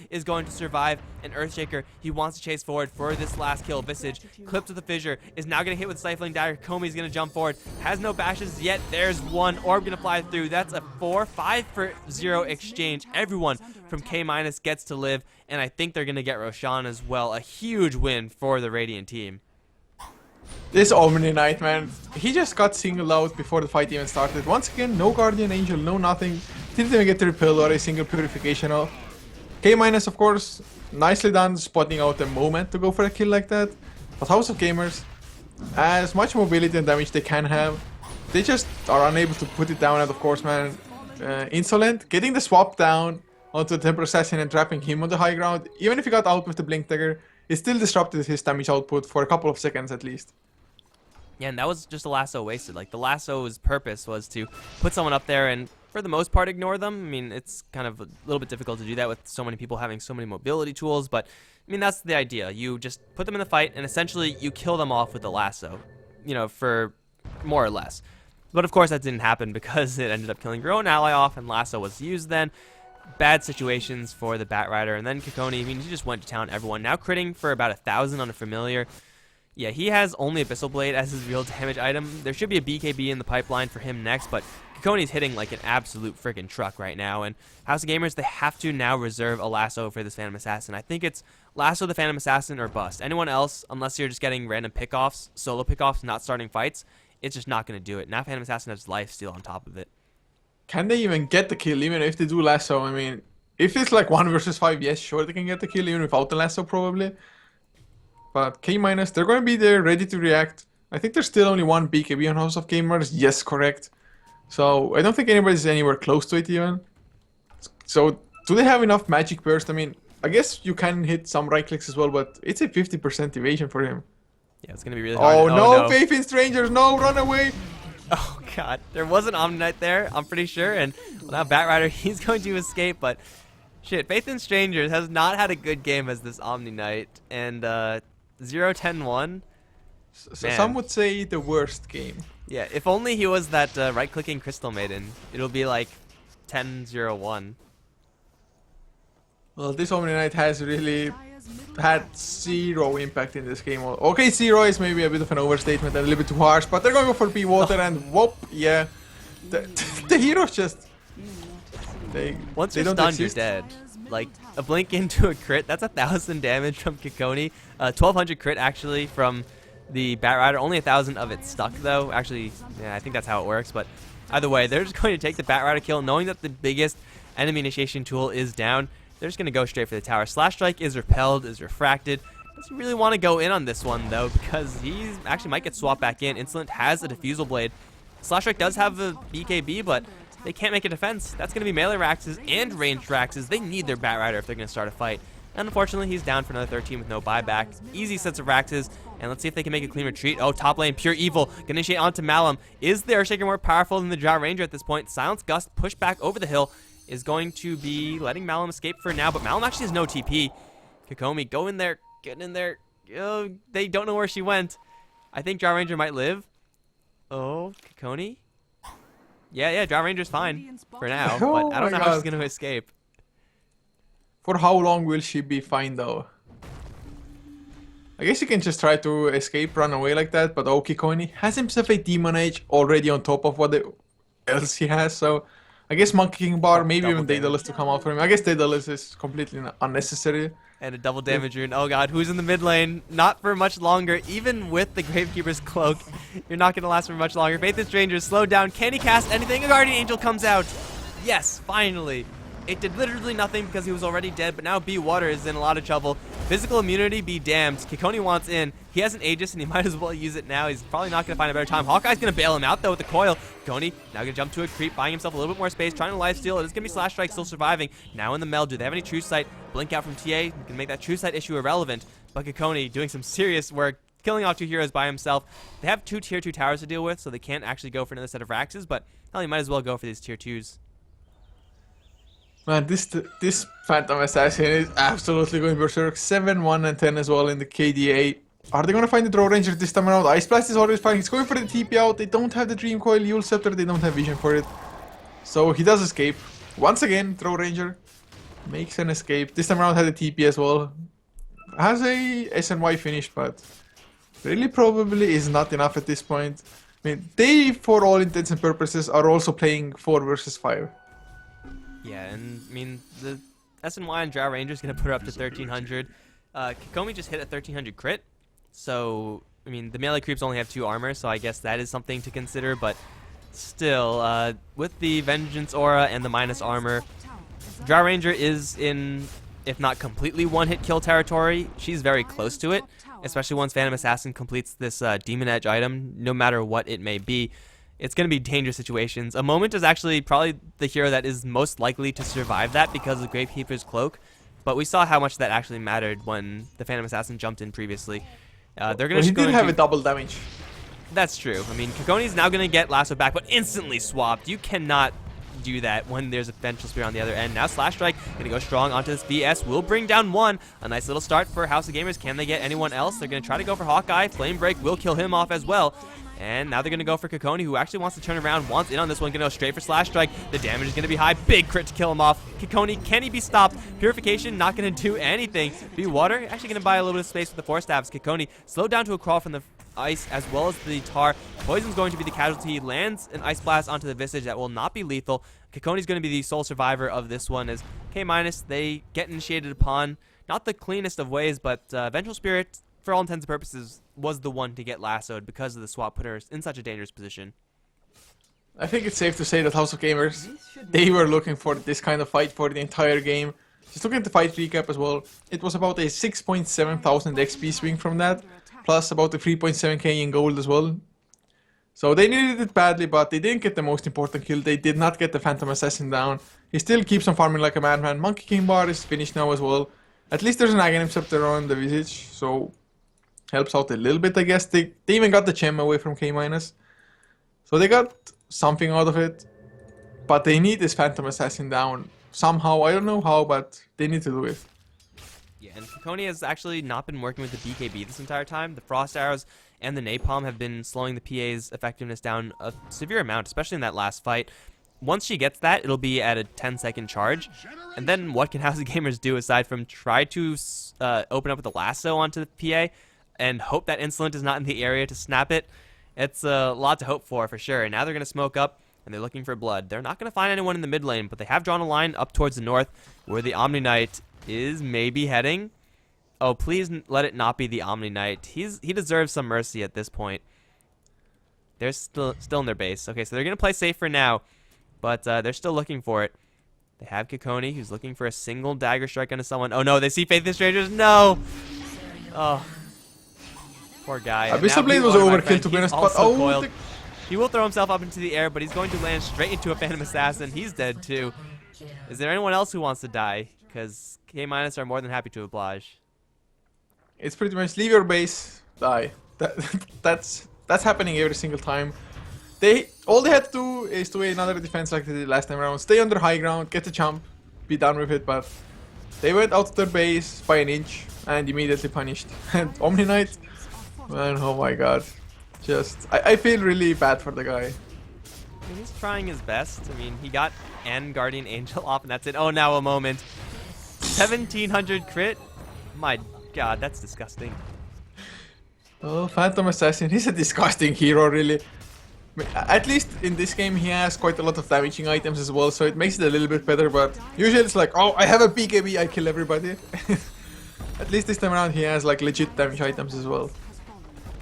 is going to survive. And Earthshaker, he wants to chase forward for this last kill. Visage, clipped with the fissure, is now going to hit with Stifling Dagger. Kokomi's going to jump forward. Has no bashes yet. There's one. Orb going to fly through. That's a 4-5 for 0 exchange. Everyone from K- gets to live, and I think they're going to get Roshan as well. A huge win for the Radiant team. This Omni Knight, man, he just got singled out before the fight even started. Once again, no Guardian Angel, no nothing. Didn't even get to repel or a single purification off. K-, of course, nicely done spotting out the moment to go for a kill like that. But House of Gamers, as much mobility and damage they can have, they just are unable to put it down. And of course, man, Insolent getting the swap down onto the Temper Assassin and trapping him on the high ground, even if he got out with the Blink Dagger, it still disrupted his damage output for a couple of seconds at least. Yeah, and that was just a lasso wasted. Like, the lasso's purpose was to put someone up there and, for the most part, ignore them. I mean, it's kind of a little bit difficult to do that with so many people having so many mobility tools, but, I mean, that's the idea. You just put them in the fight, and essentially you kill them off with the lasso, you know, for more or less. But, of course, that didn't happen because it ended up killing your own ally off, and lasso was used then. Bad situations for the Bat Rider, and then Kokoni, I mean, he just went to town everyone. Now critting for about 1,000 on a familiar. Yeah, he has only Abyssal Blade as his real damage item. There should be a BKB in the pipeline for him next, but Kokoni's hitting like an absolute freaking truck right now. And House of Gamers, they have to now reserve a lasso for this Phantom Assassin. I think it's lasso the Phantom Assassin or bust. Anyone else, unless you're just getting random pickoffs, solo pickoffs, not starting fights, it's just not going to do it. Now Phantom Assassin has lifesteal on top of it. Can they even get the kill even if they do lasso? I mean, if it's like 1 versus 5, yes, sure they can get the kill even without the lasso probably. But K-, they're going to be there ready to react. I think there's still only one BKB on House of Gamers. Yes, correct. So I don't think anybody's anywhere close to it even. So do they have enough magic burst? I mean, I guess you can hit some right clicks as well, but it's a 50% evasion for him. Yeah, it's going to be really hard. Oh, no, Faith in Strangers, no, run away. Oh, God. There was an Omni Knight there, I'm pretty sure. And well, now Bat Rider, he's going to escape, but shit, Faith in Strangers has not had a good game as this Omni Knight. And 0-10-1. So some would say the worst game. Yeah, if only he was that right-clicking Crystal Maiden, it'll be like 10-0-1. Well, this Omni Knight has really had 0 impact in this game. Okay, 0 is maybe a bit of an overstatement and a little bit too harsh, but they're going to go for B-Water and whoop, yeah. The heroes just... Once they you're don't stunned, you're exist. dead. Like, a blink into a crit, that's 1,000 damage from Kokoni. 1,200 crit, actually, from the Bat Rider. Only 1,000 of it stuck, though. Actually, yeah, I think that's how it works. But either way, they're just going to take the Bat Rider kill, knowing that the biggest enemy initiation tool is down. They're just going to go straight for the tower. Slash Strike is repelled, is refracted. Doesn't really want to go in on this one, though, because he actually might get swapped back in. Insolent has a Diffusal Blade. Slash Strike does have a BKB, but they can't make a defense. That's going to be melee Raxes and ranged Raxes. They need their Bat Rider if they're going to start a fight. And unfortunately, he's down for another 13 with no buyback. Easy sets of Raxes, and let's see if they can make a clean retreat. Oh, top lane, Pure Evil. Gonna initiate onto Malum. Is the Earthshaker more powerful than the Drow Ranger at this point? Silence Gust, push back over the hill, is going to be letting Malum escape for now, but Malum actually has no TP. Kokomi, go in there, get in there. Oh, they don't know where she went. I think Drow Ranger might live. Oh, Kokoni? Yeah, Drow Ranger's fine for now, Oh but I don't my know how she's God. going to escape. For how long will she be fine though? I guess you can just try to escape, run away like that, but Okikoni has himself a Demon Age already on top of what else he has, so I guess Monkey King Bar, Oh, maybe double even Daedalus to come out for him. I guess Daedalus is completely unnecessary. And a double damage rune. Oh god, who's in the mid lane? Not for much longer. Even with the Gravekeeper's cloak, you're not going to last for much longer. Faithless Stranger slowed down. Can he cast anything? A Guardian Angel comes out. Yes, finally. It did literally nothing because he was already dead, but now B Water is in a lot of trouble. Physical immunity be damned. Kikoni wants in. He has an Aegis and he might as well use it now. He's probably not going to find a better time. Hawkeye's going to bail him out though with the coil. Kikoni now going to jump to a creep, buying himself a little bit more space, trying to lifesteal. It is going to be Slash Strike still surviving. Now in the meld, do they have any True Sight? Blink out from TA, you can make that True Sight issue irrelevant. But Kikoni doing some serious work, killing off 2 heroes by himself. They have 2 tier 2 towers to deal with, so they can't actually go for another set of Raxes, but hell, you might as well go for these tier 2s. Man, this Phantom Assassin is absolutely going berserk. 7, 1, and 10 as well in the KDA. Are they going to find the Draw Ranger this time around? Ice Blast is always fine. He's going for the TP out. They don't have the Dream Coil, Yule Scepter. They don't have vision for it. So he does escape. Once again, Draw Ranger makes an escape. This time around had a TP as well. Has a SNY finish, but really probably is not enough at this point. I mean, they, for all intents and purposes, are also playing 4 versus 5. Yeah, and I mean, the SNY and Drow Ranger is going to put her up to 1300. Kikomi just hit a 1300 crit, so, I mean, the melee creeps only have 2 armor, so I guess that is something to consider, but still, with the Vengeance Aura and the minus armor, Drow Ranger is in, if not completely one-hit kill territory, she's very close to it, especially once Phantom Assassin completes this Demon Edge item, no matter what it may be. It's going to be dangerous situations. A Moment is actually probably the hero that is most likely to survive that because of Gravekeeper's cloak. But we saw how much that actually mattered when the Phantom Assassin jumped in previously. They're going to. He did have a double damage. That's true. I mean, Kikoni's now going to get Lasso back, but instantly swapped. You cannot do that when there's a Vengeful Spear on the other end. Now Slash Strike going to go strong onto this VS. Will bring down 1. A nice little start for House of Gamers. Can they get anyone else? They're going to try to go for Hawkeye. Flame Break will kill him off as well. And now they're going to go for Kikoni, who actually wants to turn around, wants in on this one, going to go straight for Slash Strike. The damage is going to be high. Big crit to kill him off. Kikoni, can he be stopped? Purification, not going to do anything. Be Water, actually going to buy a little bit of space with the 4 stabs. Kikoni, slowed down to a crawl from the ice as well as the tar. Poison's going to be the casualty. Lands an Ice Blast onto the Visage that will not be lethal. Kikoni's going to be the sole survivor of this one as K-, they get initiated upon. Not the cleanest of ways, but Vengeful Spirit, for all intents and purposes, was the one to get lassoed because of the swap, put her in such a dangerous position. I think it's safe to say that House of Gamers, they were looking for this kind of fight for the entire game. Just looking at the fight recap as well, it was about a 6.7 thousand XP swing from that, plus about a 3.7k in gold as well. So they needed it badly, but they didn't get the most important kill. They did not get the Phantom Assassin down. He still keeps on farming like a madman. Monkey King Bar is finished now as well. At least there's an Aghanim Scepter on the Visage, so helps out a little bit, I guess. They even got the gem away from K-. So they got something out of it. But they need this Phantom Assassin down somehow. I don't know how, but they need to do it. Yeah, and Kikoni has actually not been working with the BKB this entire time. The Frost Arrows and the Napalm have been slowing the PA's effectiveness down a severe amount, especially in that last fight. Once she gets that, it'll be at a 10-second charge. And then what can House of Gamers do aside from try to open up with a lasso onto the PA and hope that Insolent is not in the area to snap it? It's a lot to hope for sure. And now they're going to smoke up, and they're looking for blood. They're not going to find anyone in the mid lane, but they have drawn a line up towards the north where the Omni Knight is maybe heading. Oh, please let it not be the Omni Knight. He deserves some mercy at this point. They're still in their base. Okay, so they're going to play safe for now, but they're still looking for it. They have Kikoni, who's looking for a single dagger strike onto someone. Oh no, they see Faithless Strangers. No! Oh. Poor guy. Abyssal Blade was overkill to be honest, but oh, he will throw himself up into the air, but he's going to land straight into a Phantom Assassin. He's dead too. Is there anyone else who wants to die? Because K- are more than happy to oblige. It's pretty much leave your base, die. That's happening every single time. All they had to do is do another defense like they did last time around. Stay on their high ground, get the jump, be done with it, but they went out of their base by an inch and immediately punished. And Omni Knight, man, oh my god. I feel really bad for the guy. I mean, he's trying his best. I mean, he got N Guardian Angel off and that's it. Oh, now a moment. 1700 crit? My god, that's disgusting. Oh, Phantom Assassin, he's a disgusting hero, really. At least in this game, he has quite a lot of damaging items as well, so it makes it a little bit better. But usually it's like, oh, I have a BKB, I kill everybody. At least this time around, he has like legit damage items as well.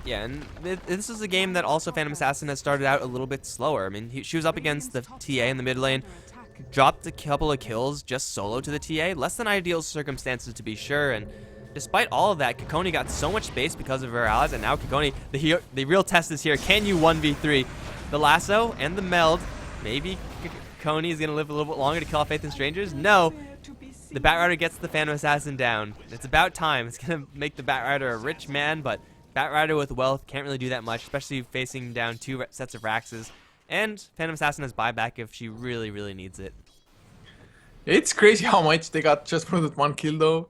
Yeah, and this is a game that also Phantom Assassin has started out a little bit slower. I mean, she was up against the TA in the mid lane, dropped a couple of kills just solo to the TA. Less than ideal circumstances, to be sure, and despite all of that, Kikoni got so much space because of her allies, and now Kikoni, the real test is here. Can you 1v3 the lasso and the meld? Maybe Kikoni is going to live a little bit longer to kill off Faith and Strangers? No. The Batrider gets the Phantom Assassin down. It's about time. It's going to make the Batrider a rich man, but Batrider with wealth can't really do that much, especially facing down 2 sets of Raxes. And Phantom Assassin has buyback if she really, really needs it. It's crazy how much they got just from that 1 kill though.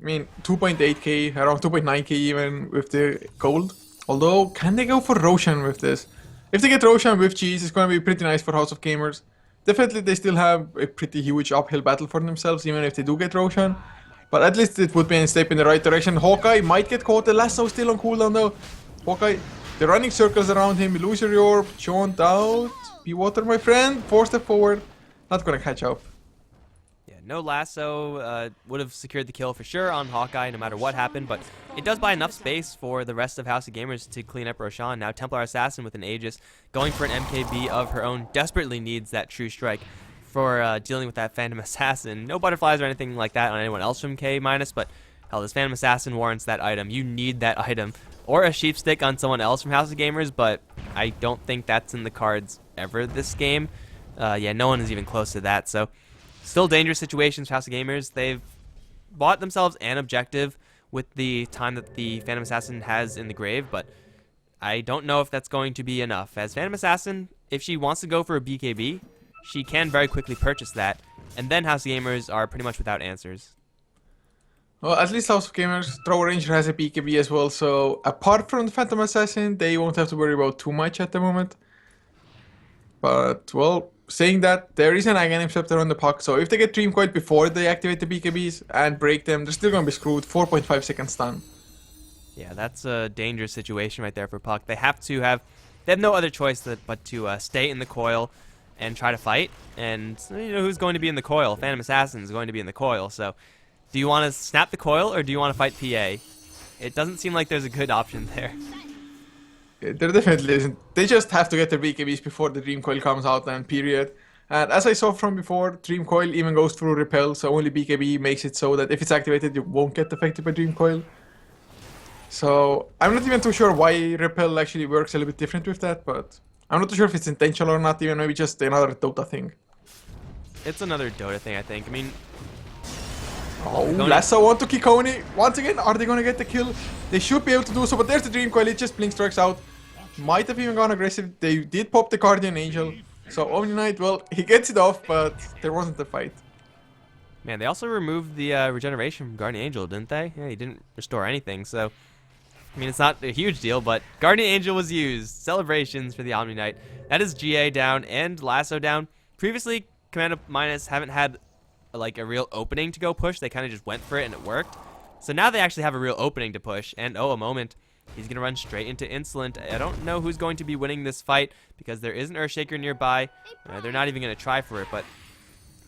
I mean, 2.8k, around 2.9k even with the gold. Although, can they go for Roshan with this? If they get Roshan with cheese, it's going to be pretty nice for House of Gamers. Definitely, they still have a pretty huge uphill battle for themselves, even if they do get Roshan. But at least it would be a step in the right direction. Hawkeye might get caught. The lasso still on cooldown though. Hawkeye, they're running circles around him. Illusory Orb, jaunt out. Be water, my friend. 4 step forward. Not going to catch up. No lasso would have secured the kill for sure on Hawkeye no matter what happened, but it does buy enough space for the rest of House of Gamers to clean up Roshan. Now Templar Assassin with an Aegis going for an MKB of her own desperately needs that True Strike for dealing with that Phantom Assassin. No butterflies or anything like that on anyone else from K-, but hell, this Phantom Assassin warrants that item. You need that item. Or a Sheep Stick on someone else from House of Gamers, but I don't think that's in the cards ever this game. Yeah, no one is even close to that, so still dangerous situations for House of Gamers. They've bought themselves an objective with the time that the Phantom Assassin has in the grave, but I don't know if that's going to be enough. As Phantom Assassin, if she wants to go for a BKB, she can very quickly purchase that, and then House of Gamers are pretty much without answers. Well, at least House of Gamers, Throw Ranger has a BKB as well, so apart from the Phantom Assassin, they won't have to worry about too much at the moment. But, well, saying that, there is an Aghanim Scepter on the puck, so if they get Dream Coil before they activate the BKBs and break them, they're still going to be screwed. 4.5 second stun. Yeah, that's a dangerous situation right there for Puck. They have no other choice but to stay in the coil and try to fight. And you know who's going to be in the coil? Phantom Assassin is going to be in the coil. So do you want to snap the coil or do you want to fight PA? It doesn't seem like there's a good option there. There definitely isn't. They just have to get their BKBs before the Dream Coil comes out, and period. And as I saw from before, Dream Coil even goes through Repel, so only BKB makes it so that if it's activated, you won't get affected by Dream Coil. So I'm not even too sure why Repel actually works a little bit different with that, but I'm not too sure if it's intentional or not, even maybe just another Dota thing. It's another Dota thing, I think. I mean, oh, Lasso onto Kikoni. Once again, are they going to get the kill? They should be able to do so, but there's the Dream Coil. It just blink strikes out. Might have even gone aggressive. They did pop the Guardian Angel. So Omni Knight, well, he gets it off, but there wasn't a fight. Man, they also removed the regeneration from Guardian Angel, didn't they? Yeah, he didn't restore anything, so I mean, it's not a huge deal, but Guardian Angel was used. Celebrations for the Omni Knight. That is GA down and Lasso down. Previously, Commando Minus haven't had like a real opening to go push. They kind of just went for it and it worked. So now they actually have a real opening to push, and oh, a moment. He's going to run straight into Insolent. I don't know who's going to be winning this fight because there is an Earthshaker nearby. They're not even going to try for it, but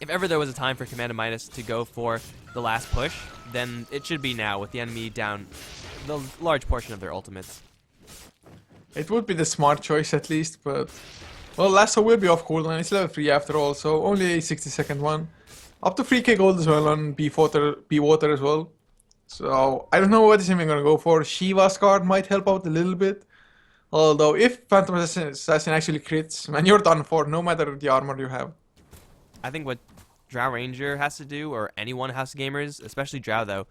if ever there was a time for Commando Minus to go for the last push, then it should be now with the enemy down the large portion of their ultimates. It would be the smart choice at least, but well, Lasso will be off cooldown. It's level 3 after all, so only a 60-second one. Up to 3k gold as well on B-Water as well. So I don't know what he's even going to go for. Shiva's card might help out a little bit. Although if Phantom Assassin actually crits, man, you're done for no matter the armor you have. I think what Drow Ranger has to do, or anyone House of Gamers, especially Drow though,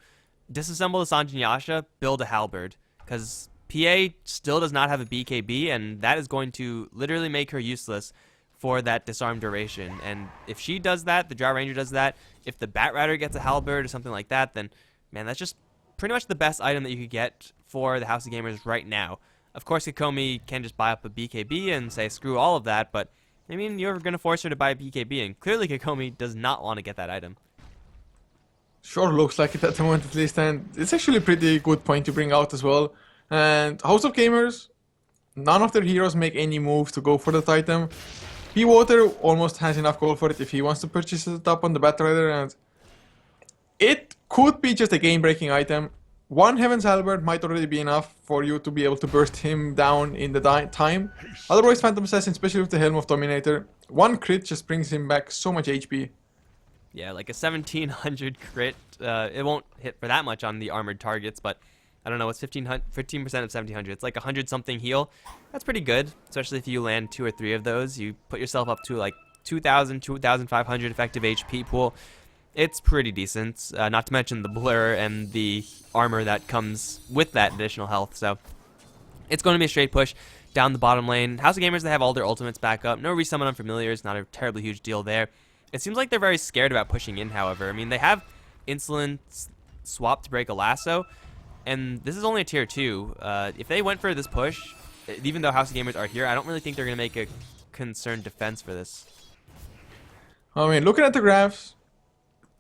disassemble the Sanjin Yasha, build a Halberd. Because PA still does not have a BKB, and that is going to literally make her useless for that disarm duration. And if she does that, the Drow Ranger does that, if the Batrider gets a Halberd or something like that, then man, that's just pretty much the best item that you could get for the House of Gamers right now. Of course, Kikomi can just buy up a BKB and say, screw all of that, but, I mean, you're going to force her to buy a BKB, and clearly Kikomi does not want to get that item. Sure looks like it at the moment at least, and it's actually a pretty good point to bring out as well. And House of Gamers, none of their heroes make any moves to go for that item. Water almost has enough gold for it if he wants to purchase it up on the Batrider, and it could be just a game-breaking item. One Heaven's Halberd might already be enough for you to be able to burst him down in the time. Otherwise, Phantom Assassin, especially with the Helm of Dominator, one crit just brings him back so much HP. Yeah, like a 1700 crit. It won't hit for that much on the armored targets, but I don't know, what's 15% of 1700? It's like 100 something heal. That's pretty good, especially if you land 2 or 3 of those. You put yourself up to like 2000, 2500 effective HP pool. It's pretty decent, not to mention the blur and the armor that comes with that additional health. So it's going to be a straight push down the bottom lane. House of Gamers, they have all their ultimates back up. No resummon on Familiars, not a terribly huge deal there. It seems like they're very scared about pushing in, however. I mean, they have Insolent swap to break a lasso, and this is only a tier 2. If they went for this push, even though House of Gamers are here, I don't really think they're going to make a concerned defense for this. I mean, looking at the graphs,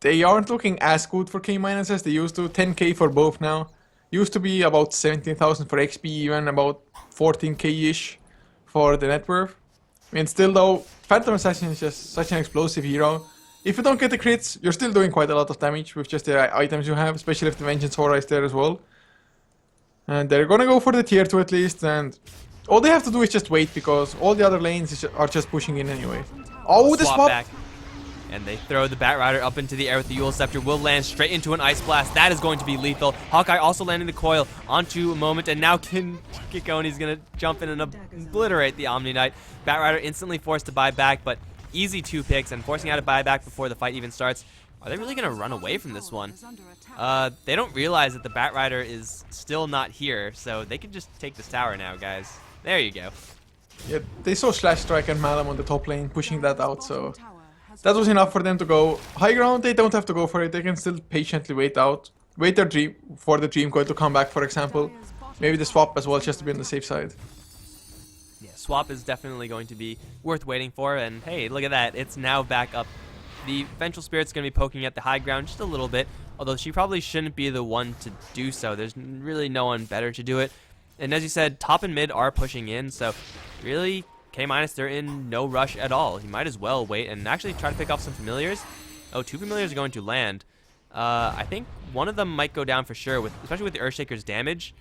they aren't looking as good for K- as they used to. 10k for both now. Used to be about 17,000 for XP, even about 14k-ish for the net worth. I mean, still though, Phantom Assassin is just such an explosive hero. If you don't get the crits, you're still doing quite a lot of damage with just the items you have, especially if the Vengeance Aura is there as well. And they're gonna go for the tier 2 at least, and all they have to do is just wait, because all the other lanes are just pushing in anyway. Oh, the swap! Back. And they throw the Batrider up into the air with the Eul Scepter. Will land straight into an Ice Blast. That is going to be lethal. Hawkeye also landing the coil onto a moment, and now Kikoni's going to jump in and obliterate the Omni Knight. Batrider instantly forced to buy back, but easy 2 picks, and forcing out a buyback before the fight even starts. Are they really going to run away from this one? They don't realize that the Batrider is still not here, so they can just take this tower now, guys. There you go. Yeah, they saw Slash Strike and Malum on the top lane pushing that out, so that was enough for them to go. High ground, they don't have to go for it. They can still patiently wait out. Wait their dream for the Dream Coil to come back, for example. Maybe the swap as well, just to be on the safe side. Yeah, swap is definitely going to be worth waiting for. And hey, look at that. It's now back up. The Vengeful Spirit's going to be poking at the high ground just a little bit. Although she probably shouldn't be the one to do so. There's really no one better to do it. And as you said, top and mid are pushing in. So really, K-, they're in no rush at all. You might as well wait and actually try to pick off some Familiars. Oh, 2 Familiars are going to land. I think one of them might go down for sure, especially with the Earthshaker's damage.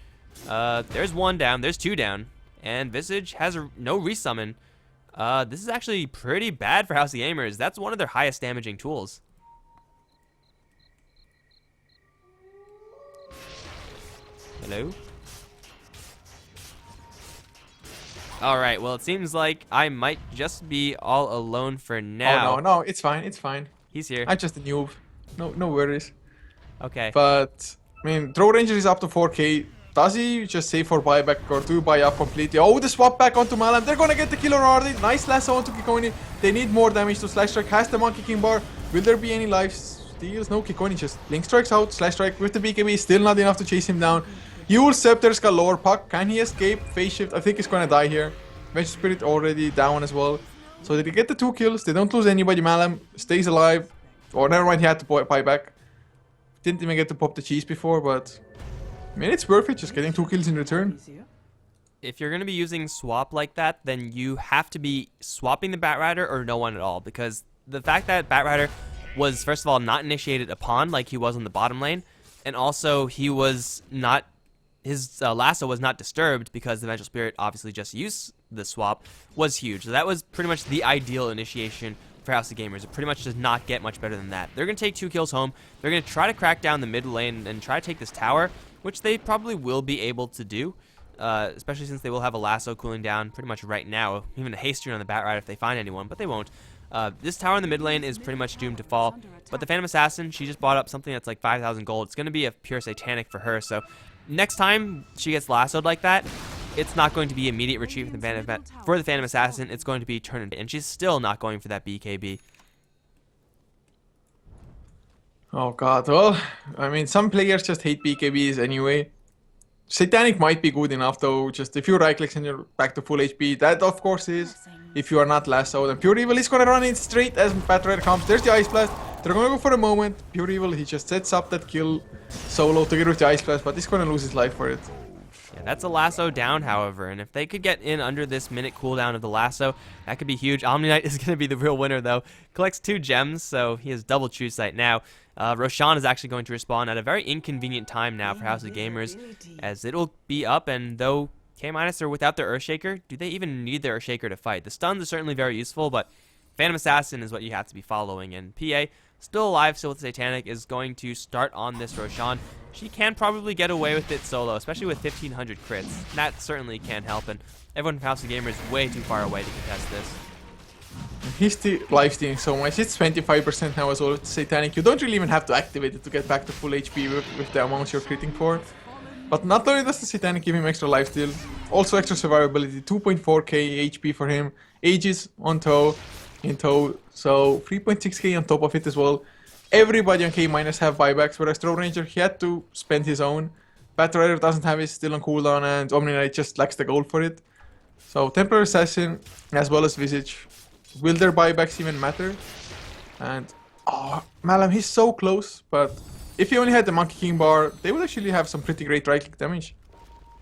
There's 1 down, there's 2 down, and Visage has no resummon. This is actually pretty bad for House of Gamers. That's one of their highest damaging tools. Hello? Alright, well, it seems like I might just be all alone for now. Oh, no, it's fine, it's fine. He's here. I'm just a noob. No worries. Okay. But, I mean, Throw Ranger is up to 4k. Does he just save for buyback or do buy up completely? Oh, the swap back onto Malam. They're gonna get the killer already. Nice lasso onto Kikoni. They need more damage to Slash Strike. Has the Monkey King bar. Will there be any life steals? No, Kikoni just Link Strikes out. Slash Strike with the BKB. Still not enough to chase him down. Eul Scepter's galore. Puck, can he escape? Phase Shift. I think he's gonna die here. Vengeful Spirit already down as well. So they get the 2 kills. They don't lose anybody. Malam stays alive. Or never mind, he had to buy back. Didn't even get to pop the cheese before, but I mean, it's worth it, just getting 2 kills in return. If you're going to be using swap like that, then you have to be swapping the Batrider or no one at all. Because the fact that Batrider was, first of all, not initiated upon like he was on the bottom lane, and also he was not, his lasso was not disturbed because the Vengeful Spirit obviously just used the swap, was huge. So that was pretty much the ideal initiation for House of Gamers. It pretty much does not get much better than that. They're going to take 2 kills home. They're going to try to crack down the mid lane and try to take this tower, which they probably will be able to do, especially since they will have a lasso cooling down pretty much right now, even a haste rune on the Batrider if they find anyone, but they won't. This tower in the mid lane is pretty much doomed to fall, but the Phantom Assassin, she just bought up something that's like 5,000 gold. It's going to be a pure satanic for her, so next time she gets lassoed like that, it's not going to be immediate retreat for the Phantom Assassin. It's going to be turn, and she's still not going for that BKB. Oh god, well, I mean, some players just hate BKBs anyway. Satanic might be good enough though, just if you right clicks and you're back to full HP, that of course is, if you are not lassoed. And Pure Evil is gonna run in straight as Batrider comes. There's the Ice Blast. They're gonna go for a moment. Pure Evil, he just sets up that kill solo to get with the Ice Blast, but he's gonna lose his life for it. Yeah, that's a lasso down, however, and if they could get in under this minute cooldown of the lasso, that could be huge. Omni Knight is going to be the real winner, though. Collects 2 gems, so he has double True Sight now. Roshan is actually going to respawn at a very inconvenient time now for House of Gamers, as it'll be up, and though K- are without their Earthshaker, do they even need their Earthshaker to fight? The stuns are certainly very useful, but Phantom Assassin is what you have to be following, and PA, still alive, still with Satanic, is going to start on this Roshan. She can probably get away with it solo, especially with 1,500 crits. That certainly can't help, and everyone from House of Gamer is way too far away to contest this. He's still life-stealing so much. It's 25% now as well with Satanic. You don't really even have to activate it to get back to full HP with the amounts you're critting for. But not only does the Satanic give him extra lifesteal, also extra survivability, 2.4k HP for him, Aegis on tow, so 3.6k on top of it as well. Everybody on K- have buybacks, whereas Throw Ranger, he had to spend his own. Battle Rider doesn't have it, still on cooldown, and Omni Knight just lacks the gold for it. So Templar Assassin, as well as Visage, will their buybacks even matter? And, oh, Malam, he's so close, but if he only had the Monkey King bar, they would actually have some pretty great right-click damage.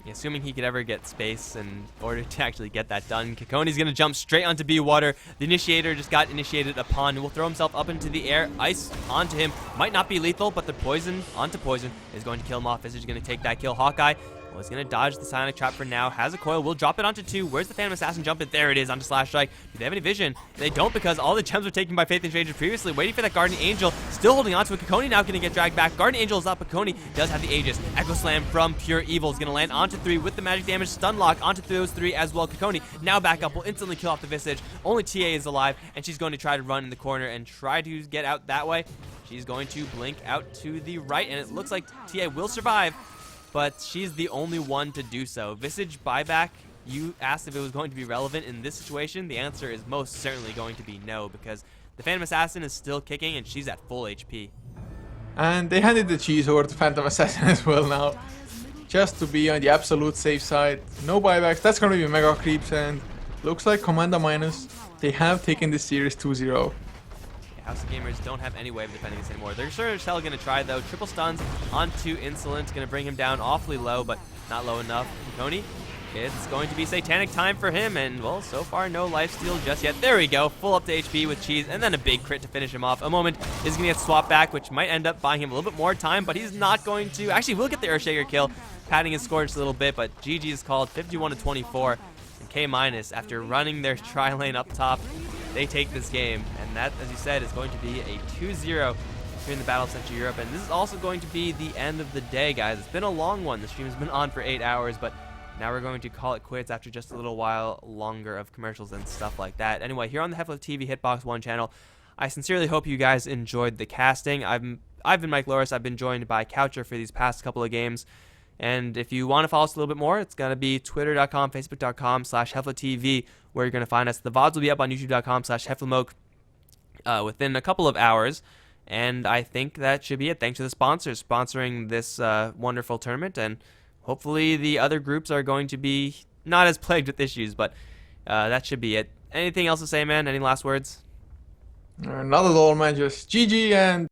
Assuming he could ever get space in order to actually get that done. Kikoni's going to jump straight onto B water. The initiator just got initiated upon. Will throw himself up into the air. Ice onto him. Might not be lethal, but the poison onto poison is going to kill him off. Visage is going to take that kill. Hawkeye was going to dodge the Psionic Trap for now. Has a coil. Will drop it onto 2. Where's the Phantom Assassin jump it? There it is onto Slash Strike. Do they have any vision? They don't, because all the gems were taken by Faith and Stranger previously. Waiting for that Guardian Angel. Still holding on to it. Kikoni now going to get dragged back. Guardian Angel is up. Kikoni does have the Aegis. Echo Slam from Pure Evil is going to land onto 3 with the magic damage. Stun lock onto those 3 as well. Kikoni now back up. Will instantly kill off the Visage. Only TA is alive, and she's going to try to run in the corner and try to get out that way. She's going to blink out to the right, and it looks like TA will survive, but she's the only one to do so. Visage buyback, you asked if it was going to be relevant in this situation. The answer is most certainly going to be no, because the Phantom Assassin is still kicking, and she's at full HP. And they handed the cheese over to Phantom Assassin as well now, just to be on the absolute safe side. No buybacks, that's going to be mega creeps, and looks like Commander Minus, they have taken this series 2-0. House of Gamers don't have any way of defending this anymore. They're sure as hell going to try, though. Triple stuns onto Insolent. Going to bring him down awfully low, but not low enough. Kikoni, it's going to be Satanic time for him, and, well, so far no lifesteal just yet. There we go. Full up to HP with Cheese, and then a big crit to finish him off. A moment is going to get swapped back, which might end up buying him a little bit more time, but he's not going to. Actually, we'll get the Earthshaker kill, padding his score just a little bit, but GG is called 51-24. And K-, after running their tri-lane up top, they take this game, and that, as you said, is going to be a 2-0 here in the Battle of Central Europe, and this is also going to be the end of the day, guys. It's been a long one. The stream has been on for 8 hours, but now we're going to call it quits after just a little while longer of commercials and stuff like that. Anyway, here on the HeflaTV Hitbox 1 channel, I sincerely hope you guys enjoyed the casting. I've been Mike Loris. I've been joined by Coucher for these past couple of games. And if you want to follow us a little bit more, it's going to be twitter.com, facebook.com/HeflaTV, where you're going to find us. The VODs will be up on youtube.com/HeflaMoke within a couple of hours. And I think that should be it. Thanks to the sponsors sponsoring this wonderful tournament. And hopefully the other groups are going to be not as plagued with issues, but that should be it. Anything else to say, man? Any last words? Not at all, man. Just GG and